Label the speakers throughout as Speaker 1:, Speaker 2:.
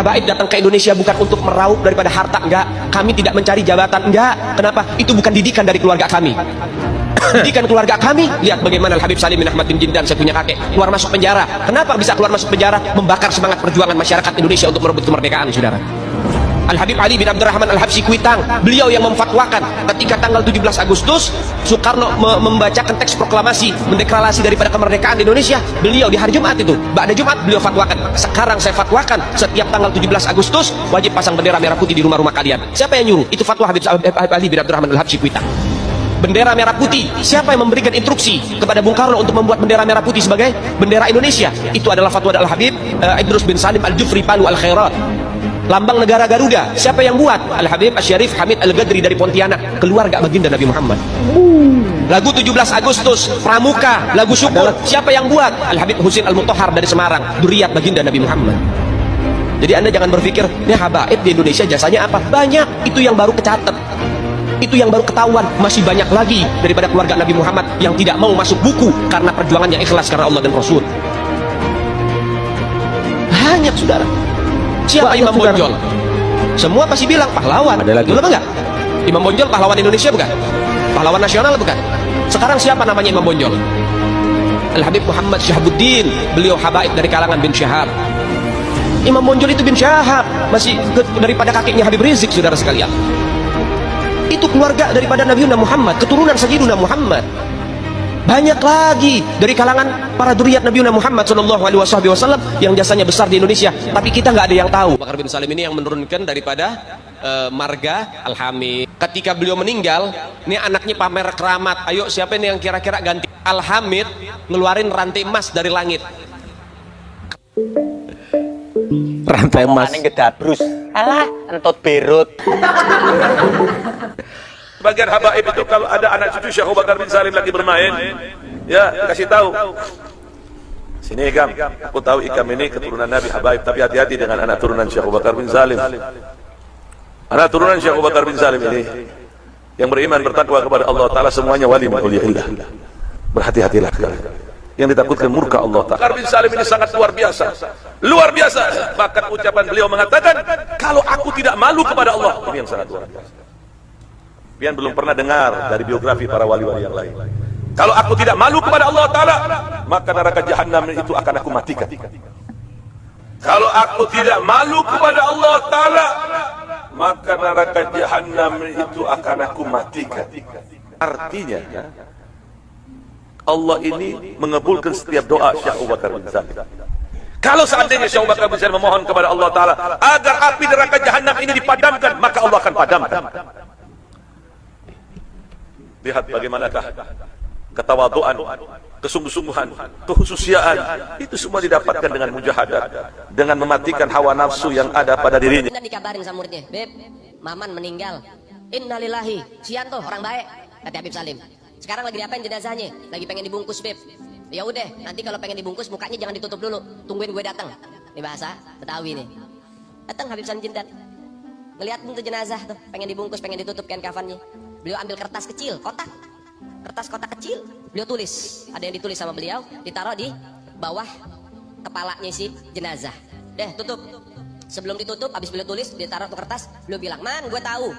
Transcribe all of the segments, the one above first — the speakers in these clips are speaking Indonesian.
Speaker 1: Habaib datang ke Indonesia bukan untuk meraup daripada harta, enggak. Kami tidak mencari jabatan, enggak. Kenapa? Itu bukan didikan dari keluarga kami. Didikan keluarga kami, lihat bagaimana Al Habib Salim bin Ahmad bin Jindan, saya punya kakek, keluar masuk penjara. Kenapa bisa keluar masuk penjara? Membakar semangat perjuangan masyarakat Indonesia untuk merebut kemerdekaan, saudara. Al Habib Ali bin Abdurrahman Al Habsyi Kuitang, beliau yang memfatwakan ketika tanggal 17 Agustus Soekarno membacakan teks proklamasi mendeklarasi daripada kemerdekaan Indonesia. Beliau di hari Jumat itu, ba'da Jumat beliau fatwakan, sekarang saya fatwakan setiap tanggal 17 Agustus wajib pasang bendera merah putih di rumah-rumah kalian. Siapa yang nyuruh? Itu fatwa Habib Ali bin Abdurrahman Al Habsyi Kuitang. Bendera merah putih, siapa yang memberikan instruksi kepada Bung Karno untuk membuat bendera merah putih sebagai bendera Indonesia? Itu adalah fatwa Al Habib Idrus bin Salim Al Jufri Palu Al Khairat. Lambang negara Garuda, siapa yang buat? Al Habib Syarif Hamid Al Gadri dari Pontianak, keluarga baginda Nabi Muhammad. Lagu 17 Agustus, Pramuka, lagu syukur, siapa yang buat? Al Habib Husin Al Mutahhar dari Semarang, duriat baginda Nabi Muhammad. Jadi Anda jangan berpikir, ini habaib di Indonesia jasanya apa? Banyak, itu yang baru kecatat. Itu yang baru ketahuan, masih banyak lagi daripada keluarga Nabi Muhammad yang tidak mau masuk buku karena perjuangannya ikhlas karena Allah dan Rasul. Banyak, saudara. Siapa Imam Bonjol? Semua pasti bilang pahlawan. Ada lagi? Betul enggak? Imam Bonjol pahlawan Indonesia bukan? Pahlawan nasional bukan? Sekarang siapa namanya Imam Bonjol? Al Habib Muhammad Syahabuddin, beliau habaib dari kalangan bin Syahab. Imam Bonjol itu bin Syahab, masih daripada kakeknya Habib Rizik, saudara sekalian. Itu keluarga daripada Nabi Muhammad, keturunan Sayyidina Muhammad. Banyak lagi dari kalangan para dzurriyyat Nabi Muhammad SAW yang jasanya besar di Indonesia, tapi kita nggak ada yang tahu. Bakar bin Salim ini yang menurunkan daripada marga Al-Hamid. Ketika beliau meninggal, ini anaknya pamer keramat. Ayo siapa ini yang kira-kira ganti? Al-Hamid ngeluarin rantai emas dari langit.
Speaker 2: Rantai emas. Gedabrus. Alah, entot berut.
Speaker 3: Bagian habaib itu kalau ada anak cucu Syekh Abu Bakar bin Salim lagi bermain, ya kasih tahu. Sini Ikam, aku tahu Ikam ini keturunan Nabi habaib, tapi hati-hati dengan anak turunan Syekh Abu Bakar bin Salim. Anak turunan Syekh Abu Bakar bin Salim ini yang beriman bertakwa kepada Allah Ta'ala semuanya wali min auliyaillah. Berhati-hatilah kalian. Yang ditakutkan murka Allah Ta'ala. Bakar bin Salim ini sangat luar biasa. Luar biasa. Bahkan ucapan beliau mengatakan, kalau aku tidak malu kepada Allah, ini yang sangat luar biasa. Pian belum pernah dengar dari biografi para wali-wali yang lain. Kalau aku tidak malu kepada Allah Ta'ala, maka neraka jahanam itu akan aku matikan. Kalau aku tidak malu kepada Allah Ta'ala, maka neraka jahanam itu akan aku matikan. Artinya, Allah ini mengabulkan setiap doa Syekh Abu Bakar bin Salim. Kalau seandainya Syekh Abu Bakar bin Salim memohon kepada Allah Ta'ala agar api neraka jahanam ini dipadamkan, maka Allah akan padamkan. Lihat bagaimanakah ketawaduan, kesungguh-sungguhan, kehususiaan, itu semua didapatkan dengan mujahadah, dengan mematikan hawa nafsu yang ada pada dirinya.
Speaker 4: Dan dikabarin sama muridnya, Beb, Maman meninggal. Innalillahi, sian tuh orang baik, kata Habib Salim. Sekarang lagi diapain jenazahnya? Lagi pengen dibungkus, Beb. Ya udah, nanti kalau pengen dibungkus mukanya jangan ditutup dulu, tungguin gue datang. Ini bahasa Betawi nih. Datang Habib Salim Jindan, ngeliat tuh jenazah tuh, pengen dibungkus, pengen ditutup kain kafannya. Beliau ambil kertas kecil, kertas kotak kecil, beliau tulis, ada yang ditulis sama beliau, ditaruh di bawah kepalanya si jenazah. Deh, tutup. Sebelum ditutup, habis beliau tulis, ditaruh tuh kertas, beliau bilang, man, gue tahu,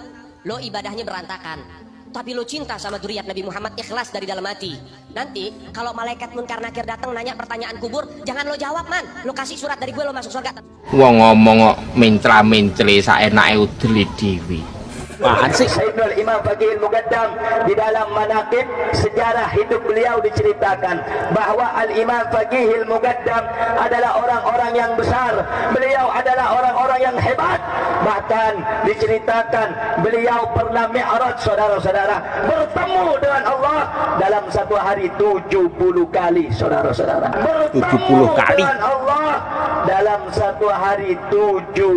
Speaker 4: lo ibadahnya berantakan, tapi lo cinta sama dzurriyyat Nabi Muhammad, ikhlas dari dalam hati. Nanti kalau malaikat Munkar Nakir datang nanya pertanyaan kubur, jangan lo jawab, man, lo kasih surat dari gue, lo masuk surga.
Speaker 2: Wong ngomong kok mintra-mintri saenake udeli dhewe. Apaan sih?
Speaker 5: Sayyidul Imam Faqihil Muqaddam di dalam manaqib sejarah hidup beliau diceritakan bahwa Al-Imam Faqihil Muqaddam adalah orang-orang yang besar. Beliau adalah orang-orang yang hebat. Bahkan diceritakan beliau pernah mi'raj, saudara-saudara, bertemu dengan Allah dalam satu hari 70 kali, saudara-saudara. Bertemu
Speaker 2: 70 kali
Speaker 5: dengan Allah dalam satu hari 70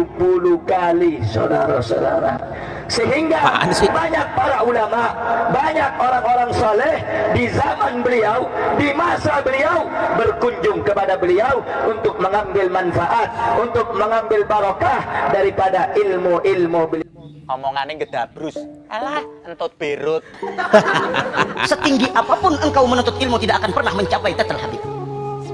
Speaker 5: kali, saudara-saudara. Sehingga banyak para ulama, banyak orang-orang saleh di zaman beliau, di masa beliau, berkunjung kepada beliau untuk mengambil manfaat, untuk mengambil barokah daripada ilmu-ilmu beliau.
Speaker 2: Omongannya gedabrus. Alah, entot berut.
Speaker 6: Setinggi apapun engkau menuntut ilmu tidak akan pernah mencapai Tatal Habib.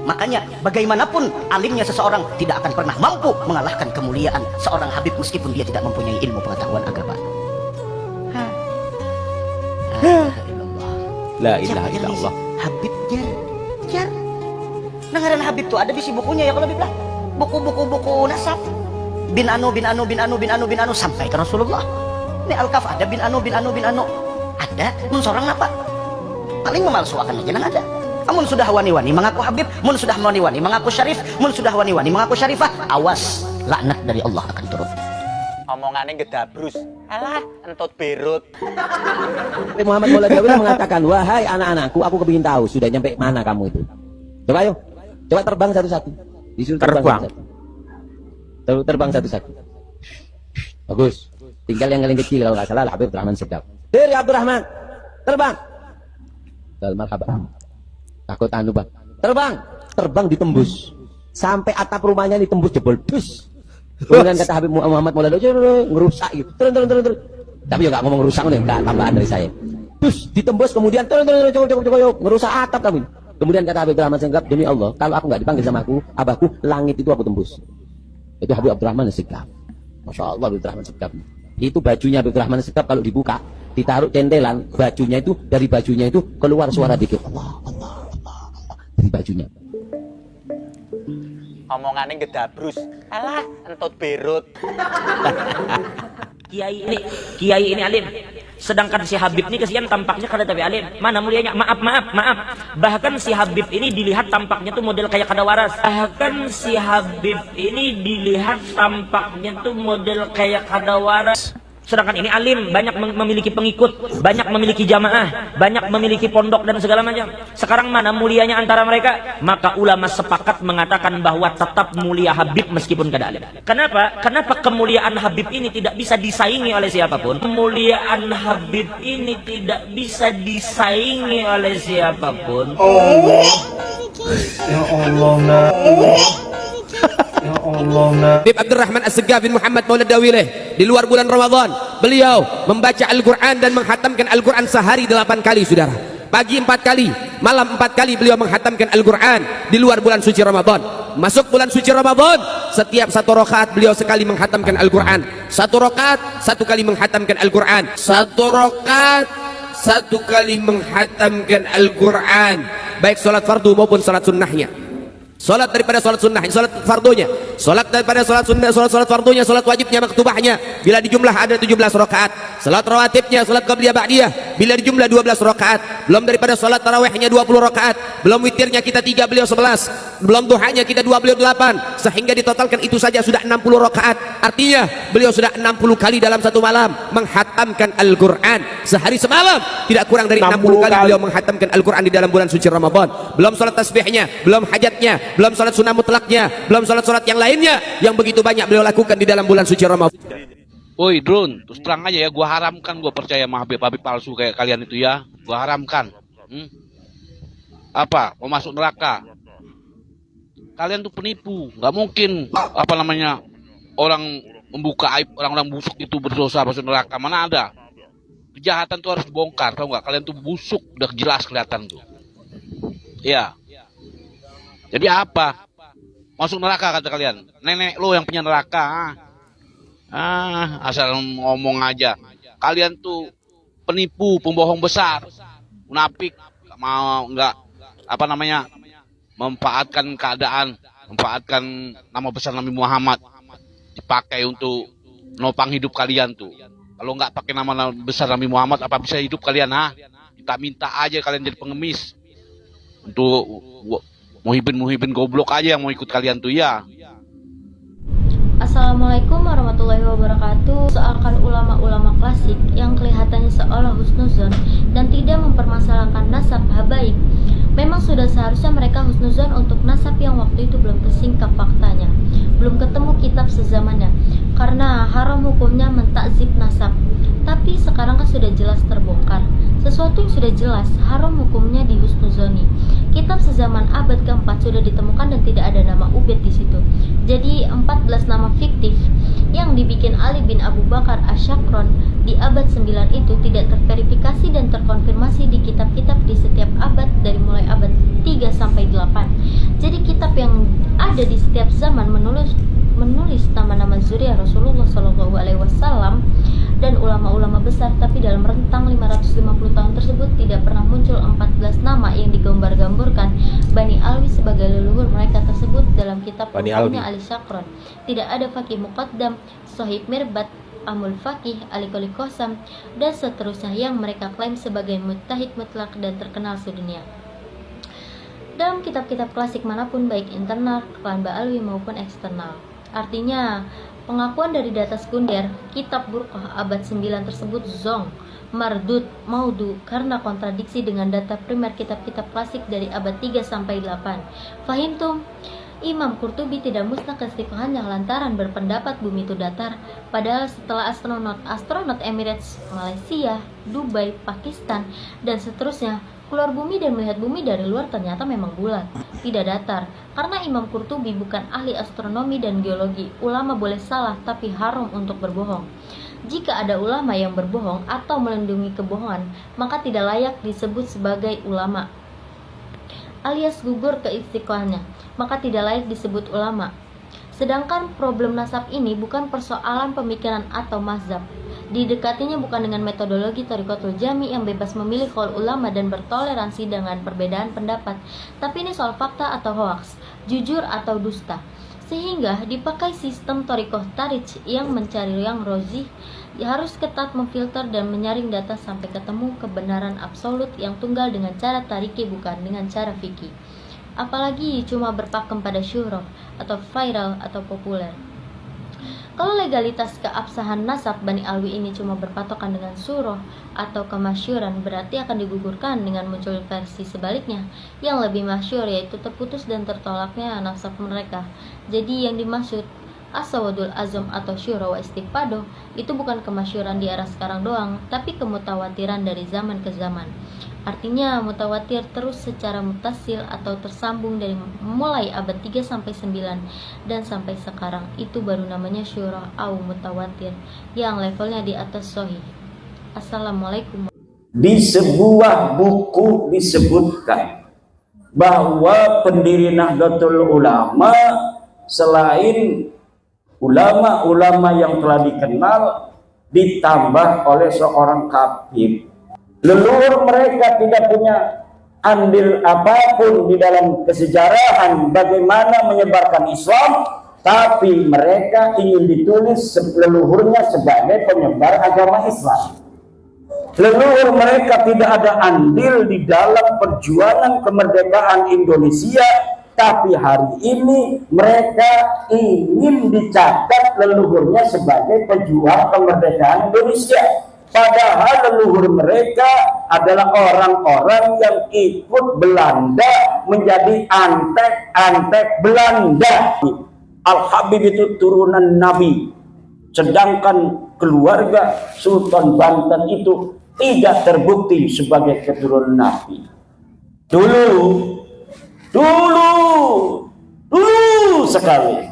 Speaker 6: Makanya bagaimanapun alimnya seseorang tidak akan pernah mampu mengalahkan kemuliaan seorang Habib meskipun dia tidak mempunyai ilmu pengetahuan agama.
Speaker 1: La ilaha illallah.
Speaker 6: Habib jar. Ngaran Habib tuh ada di si bukunya ya kalau dibilang. Buku nasab. Bin anu sampai ke Rasulullah. Ini Al-Kaf ada bin anu. Ada mun sorang apa? Paling memalsuakan aja nang ada. Amun sudah wani-wani mengaku Habib, mun sudah wani-wani mengaku Syarif, mun sudah wani-wani mengaku Syarifah, awas laknat dari Allah akan turun.
Speaker 7: Omongannya gedabrus. Alah, entut berut.
Speaker 1: Muhammad Maulana Dawi mengatakan, wahai anak-anakku, aku kepingin tahu sudah nyampe mana kamu itu. Coba ayo, coba terbang satu-satu. Disuruh terbang. Terbang satu-satu. Bagus. Tinggal yang paling kecil kalau nggak salah Habib Abdurrahman Segaf. Dari Abdurrahman, terbang. Marhaba. Takut anu bang. Terbang ditembus. Sampai atap rumahnya ditembus jebol dus. Kemudian kata Habib Muhammad Maulana ngerusak gitu. Turun. Tapi juga ngomong ngerusak nih, enggak tambahan dari saya. Dus ditembus kemudian turun cukup ngerusak atap kami. Kemudian kata Habib Abdurrahman Segaf, demi Allah, kalau aku nggak dipanggil sama abahku, langit itu aku tembus. Itu Habib Abdurrahman Segaf. Masya Allah Habib Abdurrahman Segaf. Itu bajunya Habib Abdurrahman Segaf kalau dibuka, ditaruh centelan, bajunya itu dari bajunya itu keluar suara dikit. Allah. Dari bajunya.
Speaker 7: Omongannya gedabrus. Alah, entut berut.
Speaker 8: Kiai ini alim. Sedangkan si Habib ini kesian tampaknya kada tapi alim. Mana mulianya? Maaf. Bahkan si Habib ini dilihat tampaknya tuh model kayak kada waras. Sedangkan ini alim, banyak memiliki pengikut, banyak memiliki jamaah, banyak memiliki pondok dan segala macam. Sekarang mana mulianya antara mereka? Maka ulama sepakat mengatakan bahwa tetap mulia Habib meskipun kada alim. Kenapa? Kenapa kemuliaan Habib ini tidak bisa disaingi oleh siapapun? Kemuliaan Habib ini tidak bisa disaingi oleh siapapun.
Speaker 9: Ya Allah,
Speaker 1: Habib Abdurrahman As-Segaf bin Muhammad Maulana Dawileh di luar bulan Ramadan beliau membaca Al-Quran dan menghatamkan Al-Quran sehari 8 kali saudara. Pagi 4 kali, malam 4 kali beliau menghatamkan Al-Quran di luar bulan suci Ramadan. Masuk bulan suci Ramadan, setiap 1 rakaat beliau sekali menghatamkan Al-Quran. 1 rakaat 1 kali menghatamkan Al-Quran. 1 rakaat 1 kali menghatamkan Al-Quran, baik salat fardu maupun salat sunnahnya. Salat daripada salat sunnah, salat fardunya. Salat daripada salat sunnah, salat fardunya, salat wajibnya, maktubahnya. Bila dijumlah ada 17 rakaat. Salat rawatibnya, salat qabliyah ba'diyah. Bila dijumlah 12 rakaat. Belum daripada salat tarawihnya 20 rakaat. Belum witirnya kita 3, beliau 11. Belum duhanya kita 2, beliau 8. Sehingga ditotalkan itu saja sudah 60 rakaat. Artinya beliau sudah 60 kali dalam satu malam menghatamkan Al-Quran. Sehari semalam tidak kurang dari 60 kali beliau menghatamkan Al-Quran di dalam bulan suci Ramadan. Belum salat tasbihnya, belum hajatnya, belum salat sunnah mutlaknya, belum salat-salat yang lainnya yang begitu banyak beliau lakukan di dalam bulan suci Ramadan.
Speaker 10: Woi Drun, terus terang aja ya, gua haramkan, gua percaya sama Habib palsu kayak kalian itu ya, gua haramkan. Apa? Mau masuk neraka? Kalian tuh penipu, nggak mungkin apa namanya orang membuka aib orang-orang busuk itu berdosa masuk neraka, mana ada? Kejahatan tuh harus dibongkar, tau nggak? Kalian tuh busuk, udah jelas kelihatan tuh. Ya. Jadi apa? Masuk neraka kata kalian. Nenek lo yang punya neraka. Asal ngomong aja. Kalian tuh penipu, pembohong besar, munafik, mau nggak apa namanya memanfaatkan keadaan, memanfaatkan nama besar Nabi Muhammad dipakai untuk nopang hidup kalian tuh. Kalau nggak pakai nama besar Nabi Muhammad, apa bisa hidup kalian? Kita minta aja kalian jadi pengemis untuk muhibin goblok aja yang mau ikut kalian tuh ya.
Speaker 11: Assalamualaikum warahmatullahi wabarakatuh. Seakan ulama-ulama klasik yang kelihatannya seolah husnuzon dan tidak mempermasalahkan nasab habaib, memang sudah seharusnya mereka husnuzon untuk nasab yang waktu itu belum tersingkap faktanya, belum ketemu kitab sezamannya, karena haram hukumnya mentakzib nasab. Tapi sekarang kan sudah jelas terbongkar. Sesuatu yang sudah jelas haram hukumnya dihusnuzoni. Kitab sezaman abad keempat sudah ditemukan dan tidak ada nama Ubed di situ. Jadi 14 nama fiktif yang dibikin bikin Ali bin Abu Bakar Asyakron di abad 9 itu tidak terverifikasi dan terkonfirmasi di kitab-kitab di setiap abad dari mulai abad 3 sampai 8. Jadi kitab yang ada di setiap zaman menulis nama-nama zuriat Rasulullah SAW dan ulama-ulama besar, tapi dalam rentang 550 tahun tersebut tidak pernah muncul 14 nama yang digambar-gamburkan Bani Alwi sebagai leluhur mereka tersebut dalam kitab Ruhnya Ali Syakron. Tidak ada Fakih Muqaddam, Sohib Mirbat, Amul Fakih, Ali Qoli Qasam, dan seterusnya yang mereka klaim sebagai mujtahid mutlak dan terkenal sedunia. Dalam kitab-kitab klasik manapun, baik internal klan Ba'alwi maupun eksternal. Artinya, pengakuan dari data sekunder kitab Burqah abad 9 tersebut zong, mardud, maudu karena kontradiksi dengan data primer kitab-kitab klasik dari abad 3 sampai 8. Fahimtum? Imam Qurtubi tidak musnah keistiqohannya lantaran berpendapat bumi itu datar, padahal setelah astronot Emirates, Malaysia, Dubai, Pakistan, dan seterusnya keluar bumi dan melihat bumi dari luar ternyata memang bulat, tidak datar. Karena Imam Qurtubi bukan ahli astronomi dan geologi, ulama boleh salah tapi haram untuk berbohong. Jika ada ulama yang berbohong atau melindungi kebohongan, maka tidak layak disebut sebagai ulama, alias gugur keistiqohannya, maka tidak layak disebut ulama. Sedangkan problem nasab ini bukan persoalan pemikiran atau mazhab. Didekatinya bukan dengan metodologi Thariqatul Jami yang bebas memilih qaul ulama dan bertoleransi dengan perbedaan pendapat, tapi ini soal fakta atau hoaks, jujur atau dusta. Sehingga dipakai sistem Thariqah Tarij yang mencari yang rozih, harus ketat memfilter dan menyaring data sampai ketemu kebenaran absolut yang tunggal dengan cara tariki bukan dengan cara fikih. Apalagi cuma berpakem pada syuhrah atau viral atau populer. Kalau legalitas keabsahan nasab Bani Alwi ini cuma berpatokan dengan surah atau kemasyuran, berarti akan digugurkan dengan muncul versi sebaliknya yang lebih masyhur, yaitu terputus dan tertolaknya nasab mereka. Jadi yang dimaksud Asawadul Azam atau syura wa istifadoh itu bukan kemasyuran di era sekarang doang, tapi kemutawatiran dari zaman ke zaman. Artinya mutawatir terus secara mutasil atau tersambung dari mulai abad 3 sampai 9 dan sampai sekarang. Itu baru namanya syura au mutawatir yang levelnya di atas sahih. Assalamualaikum.
Speaker 9: Di sebuah buku disebutkan bahwa pendiri Nahdlatul Ulama selain ulama-ulama yang telah dikenal ditambah oleh seorang khatib. Leluhur mereka tidak punya andil apapun di dalam kesejarahan bagaimana menyebarkan Islam, tapi mereka ingin ditulis leluhurnya sebagai penyebar agama Islam. Leluhur mereka tidak ada andil di dalam perjuangan kemerdekaan Indonesia, tapi hari ini mereka ingin dicatat leluhurnya sebagai pejuang kemerdekaan Indonesia. Padahal leluhur mereka adalah orang-orang yang ikut Belanda menjadi antek-antek Belanda. Al-Habib itu turunan Nabi, sedangkan keluarga Sultan Banten itu tidak terbukti sebagai keturunan Nabi. Dulu sekali.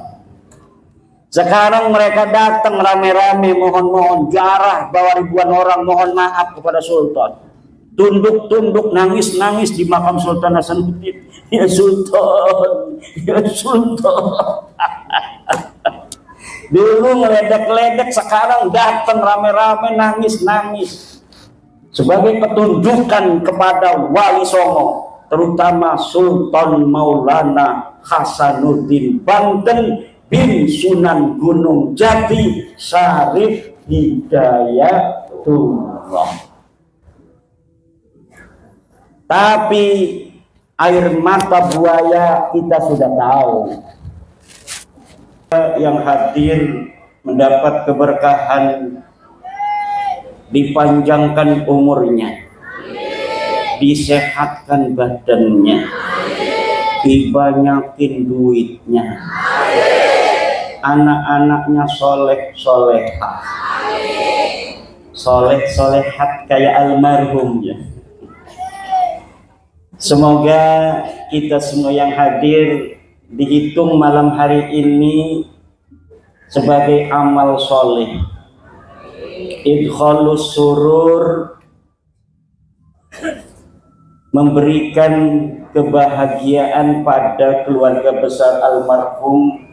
Speaker 9: Sekarang mereka datang rame-rame mohon-mohon jarah bawa ribuan orang mohon maaf kepada Sultan. Tunduk-tunduk nangis-nangis di makam Sultan Hasanuddin. Ya Sultan, ya Sultan. Dulu ngeledek-ledek, sekarang datang rame-rame nangis-nangis. Sebagai petunjukan kepada Wali Songo, terutama Sultan Maulana Hasanuddin Banten bin Sunan Gunung Jati Syarif Hidayatullah. Tapi air mata buaya kita sudah tahu. Yang hadir mendapat keberkahan, dipanjangkan umurnya, disehatkan badannya, dibanyakin duitnya, anak-anaknya soleh-solehah, soleh-solehat kayak almarhum ya. Semoga kita semua yang hadir dihitung malam hari ini sebagai amal soleh. Idkhalus surur, memberikan kebahagiaan pada keluarga besar almarhum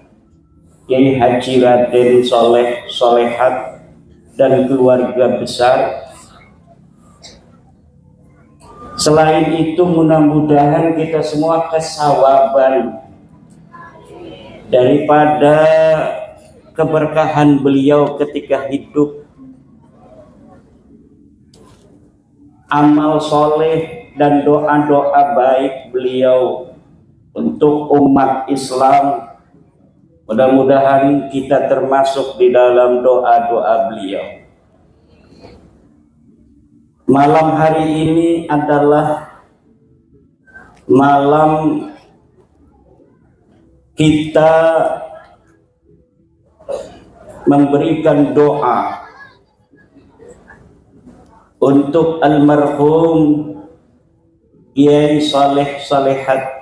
Speaker 9: Kiai Haji Raden Soleh Solehat dan keluarga besar. Selain itu, mudah-mudahan kita semua kesawaban daripada keberkahan beliau ketika hidup, amal soleh dan doa-doa baik beliau untuk umat Islam. Mudah-mudahan kita termasuk di dalam doa-doa beliau. Malam hari ini adalah malam kita memberikan doa untuk almarhum Kiai Saleh Salehat.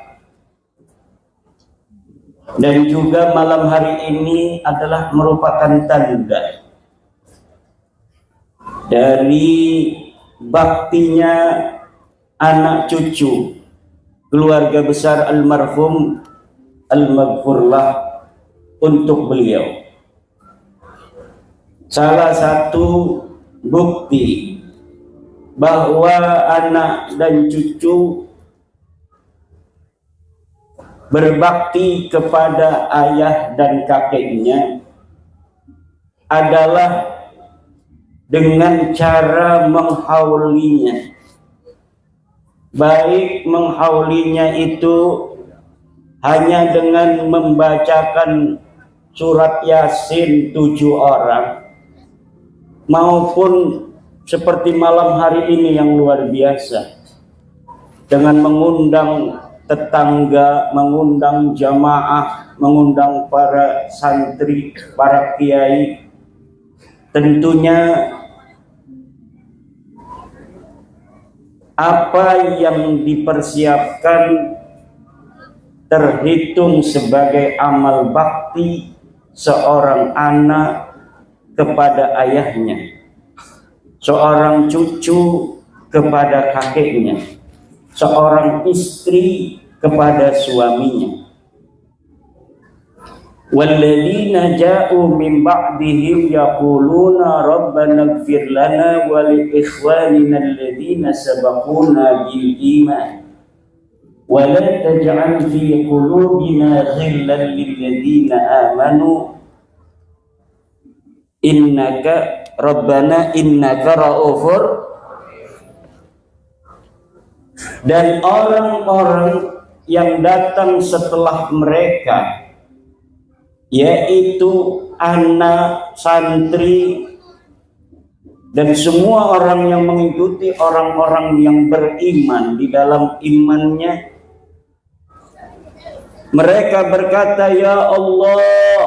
Speaker 9: Dan juga malam hari ini adalah merupakan tanda dari baktinya anak cucu keluarga besar almarhum al-maghfurlah untuk beliau. Salah satu bukti bahwa anak dan cucu berbakti kepada ayah dan kakeknya adalah dengan cara menghaulinya. Baik menghaulinya itu hanya dengan membacakan surat Yasin 7 orang, maupun seperti malam hari ini yang luar biasa dengan mengundang tetangga, mengundang jamaah, mengundang para santri, para kiai. Tentunya apa yang dipersiapkan terhitung sebagai amal bakti seorang anak kepada ayahnya, seorang cucu kepada kakeknya, seorang istri kepada suaminya. Walladzina ja'u min ba'dihim yaquluna rabbana ighfir lana wa li ikhwanina alladzina sabaquna bil iman wa la taj'al fi qulubina ghillan lil ladzina amanu innaka rabbana innaka ra'ufur. Dan orang-orang yang datang setelah mereka, yaitu anak, santri, dan semua orang yang mengikuti orang-orang yang beriman di dalam imannya, mereka berkata, ya Allah,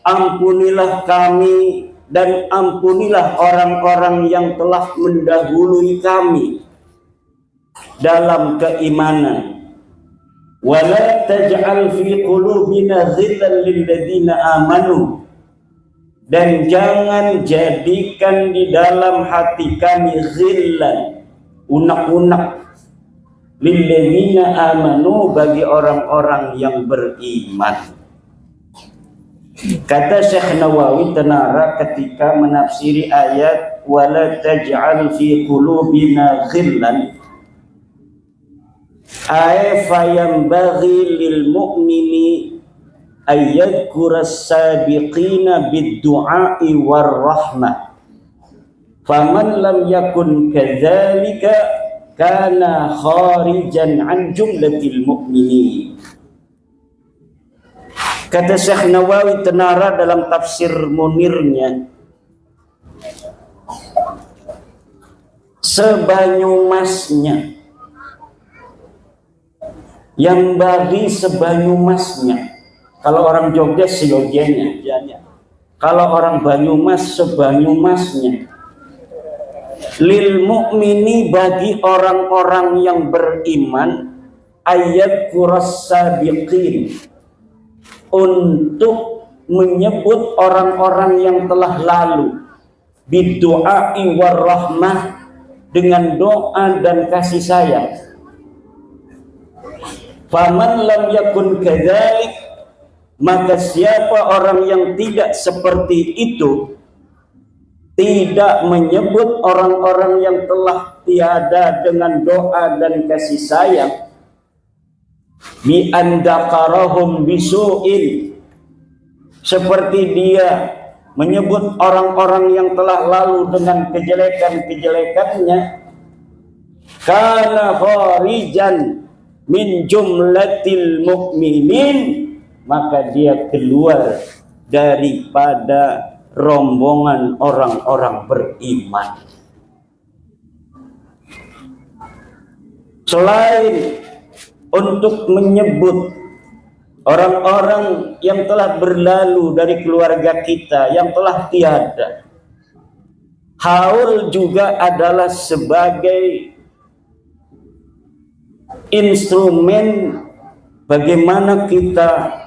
Speaker 9: ampunilah kami dan ampunilah orang-orang yang telah mendahului kami dalam keimanan. Wala taj'al fi qulubina ghillan lil ladzina amanu, dan jangan jadikan di dalam hati kami ghillan, unak-unak, lil ladzina amanu, bagi orang-orang yang beriman. Kata Syekh Nawawi Tenara ketika menafsiri ayat wala taj'al fi qulubina ghillan, ay fayambaghi lil mu'mini ayyadhkura as-sabiqina bid-du'a'i war-rahmah, faman lam yakun kadzalika kana kharijan an jumlatil mu'minin. Kata Syekh Nawawi Tenara dalam tafsir Munirnya, sebanyumasnya, yang bagi sebanyumasnya. Kalau orang Jogja seyogyanya, kalau orang Banyumas sebanyumasnya. Lil mu'mini, bagi orang-orang yang beriman, ayat kuras sabiqin, untuk menyebut orang-orang yang telah lalu bidu'ai warahmah, dengan doa dan kasih sayang. Faman lam yakun kadzalik, maka siapa orang yang tidak seperti itu, tidak menyebut orang-orang yang telah tiada dengan doa dan kasih sayang, bi andakarahum bisu'in, seperti dia menyebut orang-orang yang telah lalu dengan kejelekan-kejelekannya, kana kharijan min jumlatil mu'minin, maka dia keluar daripada rombongan orang-orang beriman. Selain untuk menyebut orang-orang yang telah berlalu dari keluarga kita, yang telah tiada, haul juga adalah sebagai instrumen bagaimana kita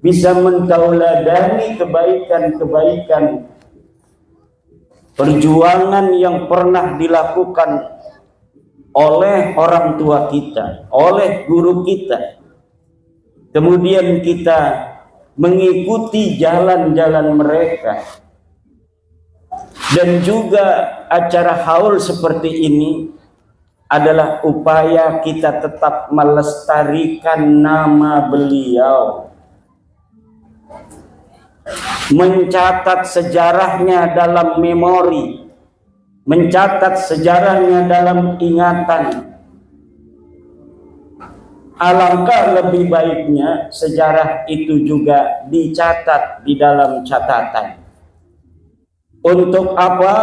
Speaker 9: bisa mentauladani kebaikan-kebaikan perjuangan yang pernah dilakukan oleh orang tua kita, oleh guru kita. Kemudian kita mengikuti jalan-jalan mereka. Dan juga acara haul seperti ini adalah upaya kita tetap melestarikan nama beliau, mencatat sejarahnya dalam memori, mencatat sejarahnya dalam ingatan. Alangkah lebih baiknya sejarah itu juga dicatat di dalam catatan. Untuk apa?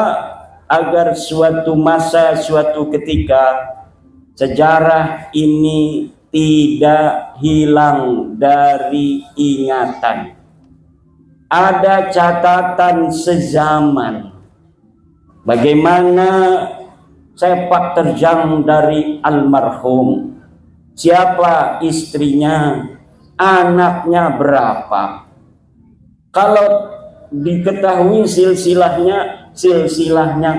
Speaker 9: Agar suatu masa, suatu ketika sejarah ini tidak hilang dari ingatan. Ada catatan sezaman bagaimana sepak terjang dari almarhum, siapa istrinya, anaknya berapa. Kalau diketahui silsilahnya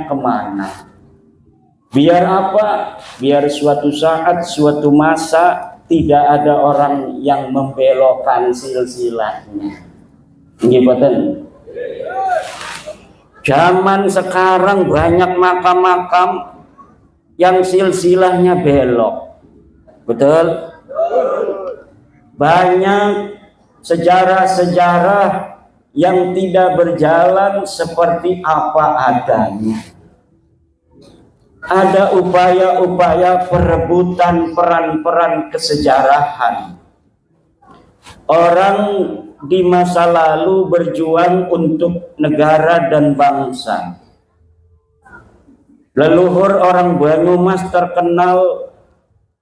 Speaker 9: kemana. Biar apa? Biar suatu saat, suatu masa tidak ada orang yang membelokkan silsilahnya. Ngikutin. Zaman sekarang banyak makam-makam yang silsilahnya belok. Betul? Banyak sejarah-sejarah yang tidak berjalan seperti apa adanya. Ada upaya-upaya perebutan peran-peran kesejarahan. Orang di masa lalu berjuang untuk negara dan bangsa. Leluhur orang Banyumas terkenal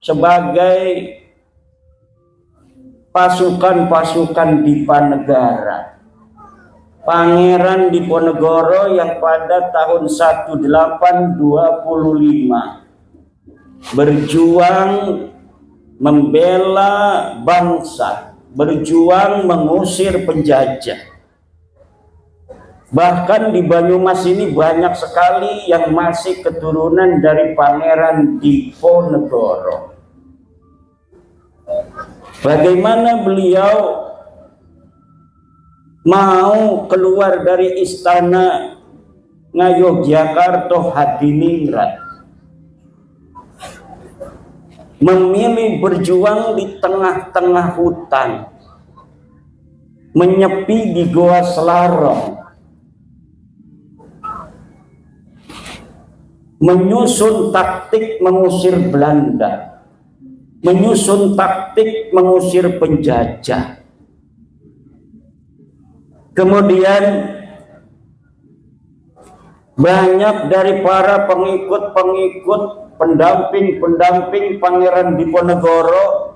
Speaker 9: sebagai pasukan-pasukan Dipanegara. Pangeran Diponegoro yang pada tahun 1825 berjuang membela bangsa, berjuang mengusir penjajah. Bahkan di Banyumas ini banyak sekali yang masih keturunan dari Pangeran Diponegoro. Bagaimana beliau mau keluar dari istana Ngayogyakarta Hadiningrat, memilih berjuang di tengah-tengah hutan, menyepi di Goa Selarong, menyusun taktik mengusir Belanda, menyusun taktik mengusir penjajah. Kemudian banyak dari para pengikut-pengikut, pendamping-pendamping Pangeran Diponegoro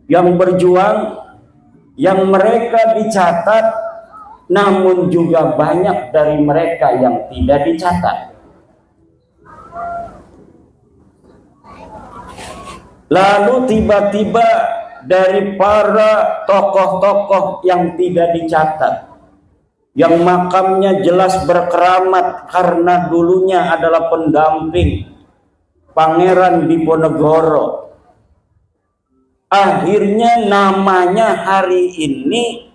Speaker 9: yang berjuang, yang mereka dicatat, namun juga banyak dari mereka yang tidak dicatat. Lalu tiba-tiba dari para tokoh-tokoh yang tidak dicatat, yang makamnya jelas berkeramat karena dulunya adalah pendamping Pangeran Diponegoro. Akhirnya namanya hari ini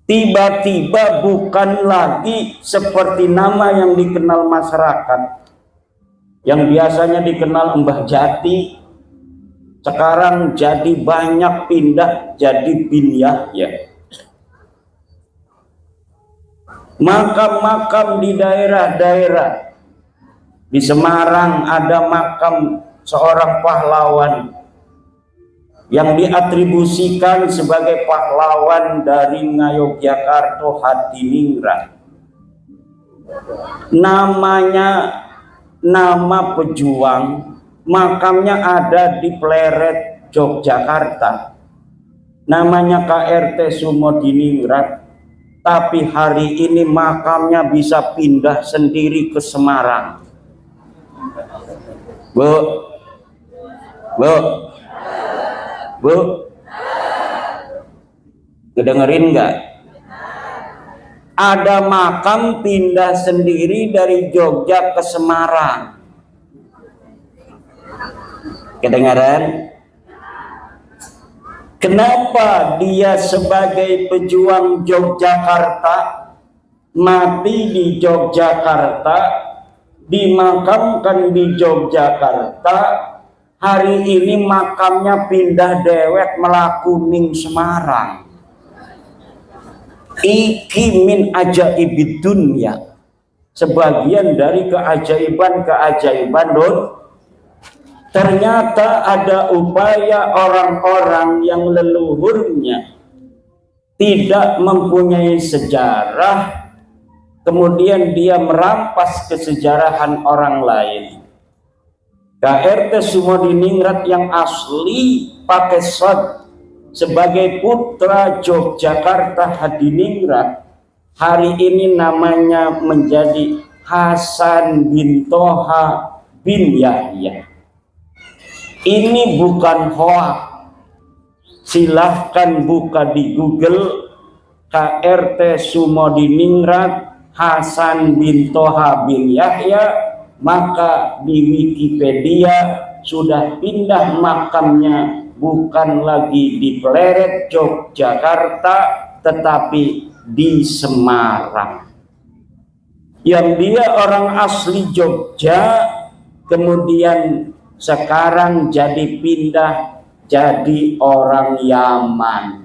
Speaker 9: tiba-tiba bukan lagi seperti nama yang dikenal masyarakat, yang biasanya dikenal Mbah Jati, sekarang jadi banyak pindah jadi Bin Yahya. Makam-makam di daerah-daerah, di Semarang ada makam seorang pahlawan yang diatribusikan sebagai pahlawan dari Ngayogyakarta Hadiningrat. Namanya nama pejuang, makamnya ada di Pleret, Yogyakarta. Namanya KRT Sumodiningrat. Tapi hari ini makamnya bisa pindah sendiri ke Semarang. Bu, kedengerin nggak? Ada makam pindah sendiri dari Jogja ke Semarang. Kedengaran? Kenapa dia sebagai pejuang Yogyakarta mati di Yogyakarta, dimakamkan di Yogyakarta, hari ini makamnya pindah dewek Melakuning Semarang? Iki min ajaibid dunya, sebagian dari keajaiban-keajaiban ternyata ada upaya orang-orang yang leluhurnya tidak mempunyai sejarah, kemudian dia merampas kesejarahan orang lain. KRT Sumodiningrat yang asli pakai sod sebagai putra Yogyakarta Hadiningrat, hari ini namanya menjadi Hasan bin Toha bin Yahya. Ini bukan hoax. Silahkan buka di Google KRT Sumodiningrat Hasan bin Toha bin Yahya, maka di Wikipedia sudah pindah makamnya bukan lagi di Pleret, Yogyakarta, tetapi di Semarang. Yang dia orang asli Jogja, kemudian sekarang jadi pindah jadi orang Yaman.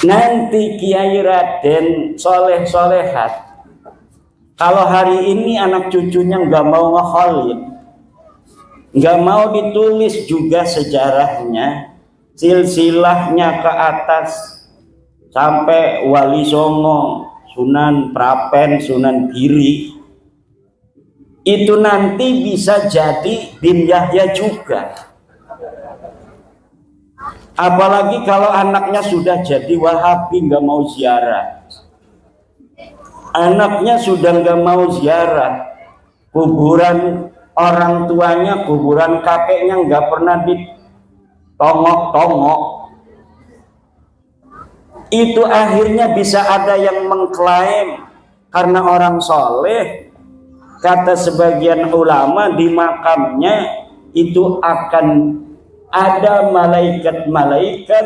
Speaker 9: Nanti Kiai Raden Soleh Solehat, kalau hari ini anak cucunya nggak mau ngekholin, nggak mau ditulis juga sejarahnya, silsilahnya ke atas sampai Wali Songo, Sunan Prapen, Sunan Giri, itu nanti bisa jadi Bin Yahya juga. Apalagi kalau anaknya sudah jadi Wahabi, nggak mau ziarah. Anaknya sudah nggak mau ziarah. Kuburan orang tuanya, kuburan kakeknya nggak pernah ditongok-tongok. Itu akhirnya bisa ada yang mengklaim karena orang soleh, kata sebagian ulama, di makamnya itu akan ada malaikat-malaikat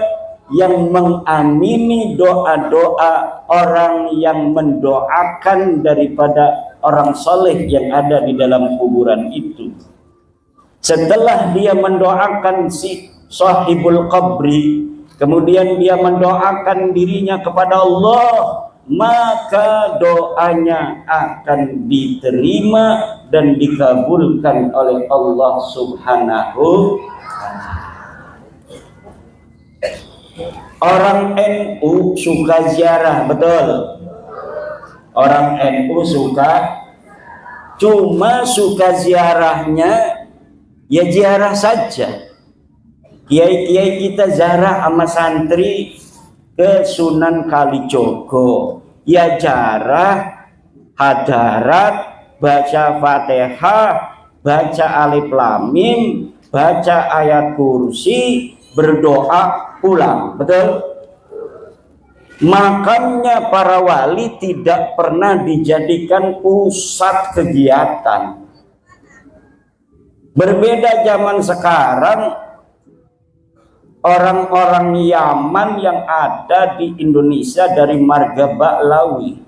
Speaker 9: yang mengamini doa-doa orang yang mendoakan daripada orang soleh yang ada di dalam kuburan itu. Setelah dia mendoakan si sahibul qabri, kemudian dia mendoakan dirinya kepada Allah, maka doanya akan diterima dan dikabulkan oleh Allah Subhanahu. Orang NU suka ziarah, betul? Orang NU suka, cuma suka ziarahnya ya ziarah saja. Kiai-kiai kita ziarah sama santri ke Sunan Kalijogo, ya jarah, hadarat, baca Fatihah, baca Alif Lam Mim, baca ayat kursi, berdoa, pulang. Betul? Makamnya para wali tidak pernah dijadikan pusat kegiatan. Berbeda zaman sekarang, orang-orang Yaman yang ada di Indonesia dari marga Ba'lawi,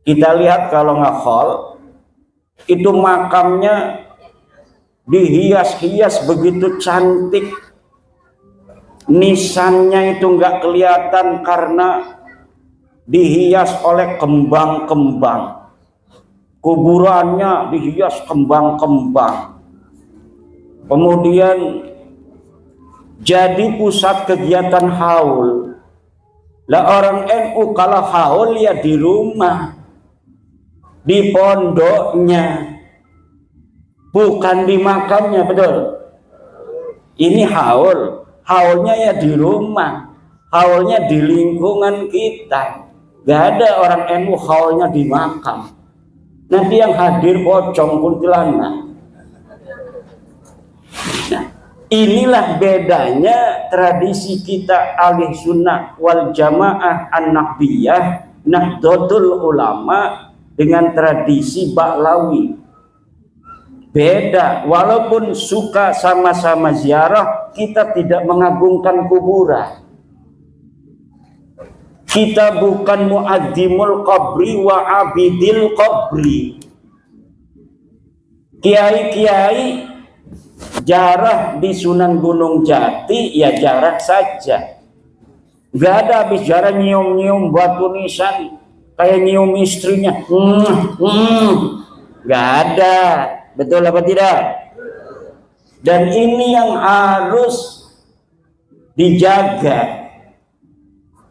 Speaker 9: kita lihat kalau nge-haul itu makamnya dihias-hias begitu cantik, nisannya itu nggak kelihatan karena dihias oleh kembang-kembang, kuburannya dihias kembang-kembang, kemudian jadi pusat kegiatan haul. Lah orang NU kalau haul ya di rumah, di pondoknya, bukan di makamnya. Betul? Ini haul, haulnya ya di rumah, haulnya di lingkungan kita. Gak ada orang NU haulnya di makam. Nanti yang hadir pocong kuntilanak. Nah, inilah bedanya tradisi kita ahli sunnah wal jamaah an-nahbiyah Nahdlatul Ulama dengan tradisi Ba'lawi. Beda, walaupun suka sama-sama ziarah, kita tidak mengagungkan kuburan. Kita bukan muadzimul qabri wa abidil qabri. Kiai-kiai jarah di Sunan Gunung Jati, ya jarah saja. Gak ada habis jarah nyium-nyium batu nisan kayak nyium istrinya. Gak ada. Betul apa tidak? Dan ini yang harus dijaga.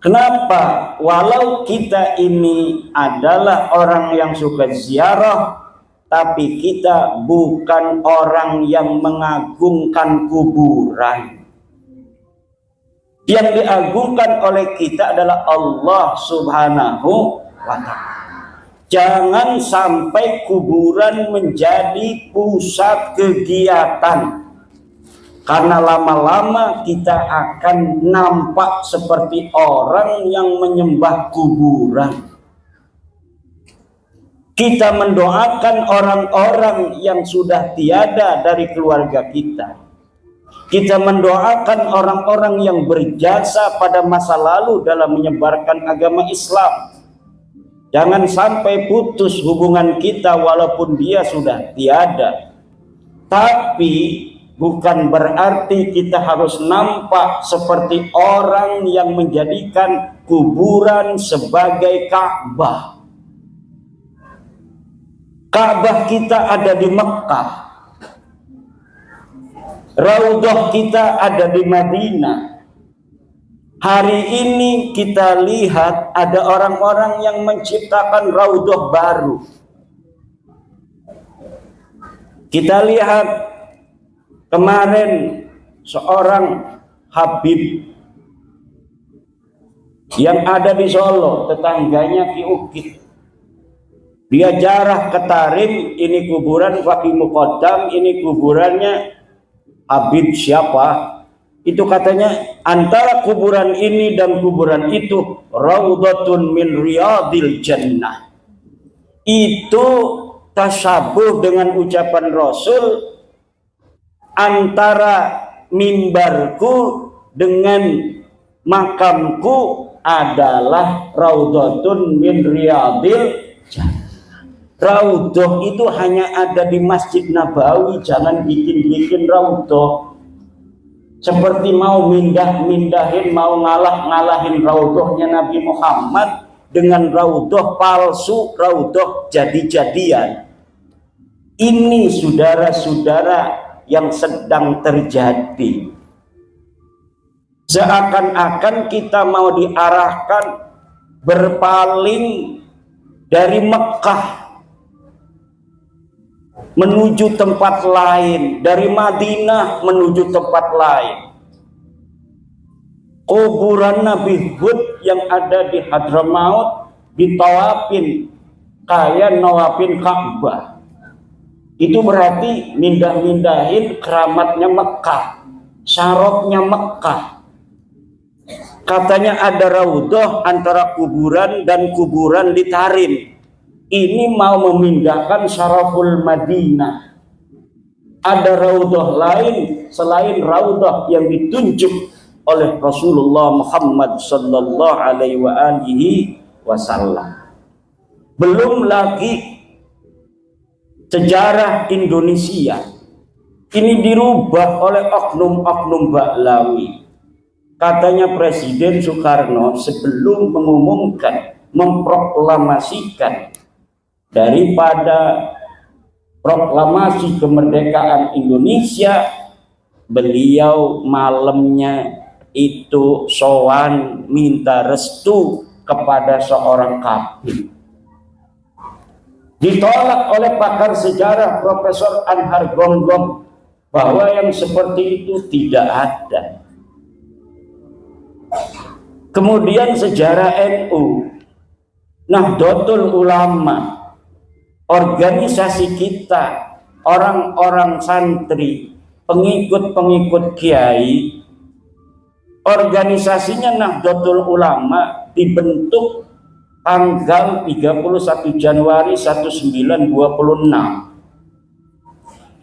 Speaker 9: Kenapa? Walau kita ini adalah orang yang suka ziarah, tapi kita bukan orang yang mengagungkan kuburan. Yang diagungkan oleh kita adalah Allah Subhanahu wa ta'ala. Jangan sampai kuburan menjadi pusat kegiatan, karena lama-lama kita akan nampak seperti orang yang menyembah kuburan. Kita mendoakan orang-orang yang sudah tiada dari keluarga kita. Kita mendoakan orang-orang yang berjasa pada masa lalu dalam menyebarkan agama Islam. Jangan sampai putus hubungan kita walaupun dia sudah tiada. Tapi bukan berarti kita harus nampak seperti orang yang menjadikan kuburan sebagai Ka'bah. Ka'bah kita ada di Mekah. Raudhah kita ada di Madinah. Hari ini kita lihat ada orang-orang yang menciptakan raudhah baru. Kita lihat kemarin seorang Habib yang ada di Solo, tetangganya Ki Ukit. Dia jarah ke Tarim, ini kuburan Fakih Muqaddam, ini kuburannya Habib siapa? Itu katanya antara kuburan ini dan kuburan itu raudhatun min riyadil jannah. Itu tasyabuh dengan ucapan Rasul, antara mimbarku dengan makamku adalah raudhatun min riyadil jannah. Raudhah itu hanya ada di Masjid Nabawi, jangan bikin-bikin raudhah. Seperti mau mindahin, mau ngalahin raudhahnya Nabi Muhammad dengan raudhah palsu, raudhah jadi-jadian. Ini saudara-saudara yang sedang terjadi. Seakan-akan kita mau diarahkan berpaling dari Mekah menuju tempat lain, dari Madinah menuju tempat lain. Kuburan Nabi Hud yang ada di Hadramaut ditawafin kayak nawafin Ka'bah. Itu berarti mindah-mindahin keramatnya Mekah, syarofnya Mekah. Katanya ada raudhah antara kuburan dan kuburan di Tarim. Ini mau memindahkan syaraful Madinah. Ada raudhah lain selain raudhah yang ditunjuk oleh Rasulullah Muhammad sallallahu alaihi wasallam. Belum lagi sejarah Indonesia ini dirubah oleh oknum-oknum Baklawi. Katanya Presiden Soekarno sebelum mengumumkan, memproklamasikan daripada proklamasi kemerdekaan Indonesia, beliau malamnya itu sowan minta restu kepada seorang kafir. Ditolak oleh pakar sejarah Profesor Anhar Gonggong bahwa yang seperti itu tidak ada. Kemudian sejarah NU, Nahdlatul Ulama, organisasi kita, orang-orang santri, pengikut-pengikut kiai, organisasinya Nahdlatul Ulama dibentuk tanggal 31 Januari 1926.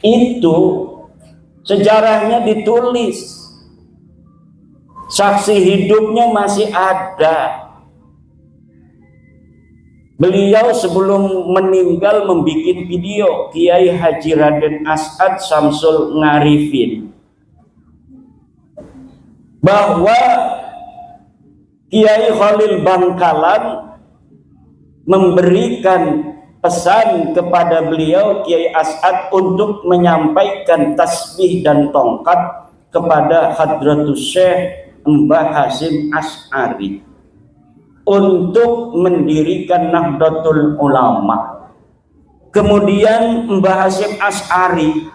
Speaker 9: Itu sejarahnya ditulis. Saksi hidupnya masih ada. Beliau sebelum meninggal membuat video, Kiai Haji Raden As'ad Samsul Ngarifin, bahwa Kiai Khalil Bangkalan memberikan pesan kepada beliau Kiai As'ad untuk menyampaikan tasbih dan tongkat kepada Hadratus Syekh Mbah Hasyim Asy'ari untuk mendirikan Nahdlatul Ulama. Kemudian Mbah Hasyim Asy'ari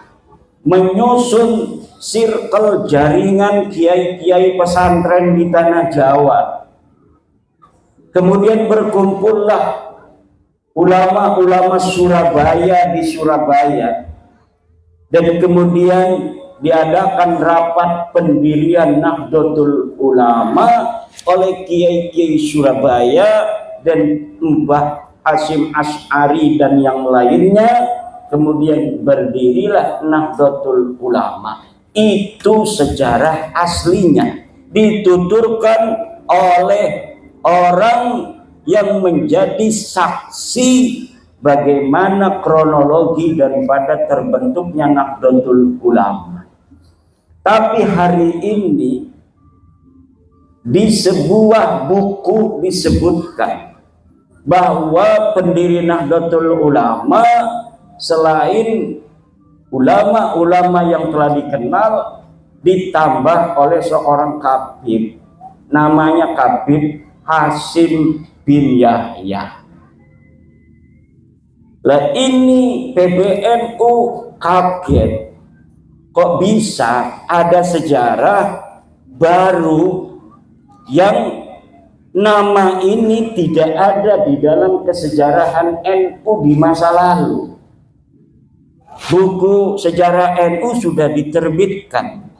Speaker 9: menyusun sirkel jaringan kiai-kiai pesantren di tanah Jawa. Kemudian berkumpullah ulama-ulama Surabaya di Surabaya, dan kemudian diadakan rapat pendirian Nahdlatul Ulama oleh kiai-kiai Surabaya dan Mbah Hasyim Asy'ari dan yang lainnya. Kemudian berdirilah Nahdlatul Ulama. Itu sejarah aslinya, dituturkan oleh orang yang menjadi saksi bagaimana kronologi daripada terbentuknya Nahdlatul Ulama. Tapi hari ini di sebuah buku disebutkan bahwa pendiri Nahdlatul Ulama selain ulama-ulama yang telah dikenal, ditambah oleh seorang kabir, namanya Kabir Hasyim bin Yahya. Lah ini PBNU kaget, kok bisa ada sejarah baru yang nama ini tidak ada di dalam kesejarahan NU di masa lalu. Buku sejarah NU sudah diterbitkan,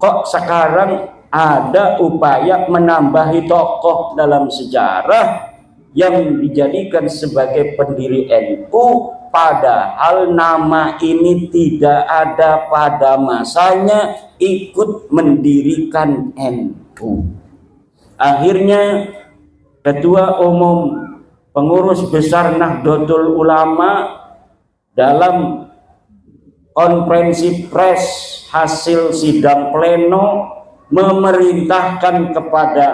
Speaker 9: kok sekarang ada upaya menambahi tokoh dalam sejarah yang dijadikan sebagai pendiri NU, padahal nama ini tidak ada pada masanya ikut mendirikan NU. Akhirnya Ketua Umum Pengurus Besar Nahdlatul Ulama dalam konferensi pers hasil sidang pleno memerintahkan kepada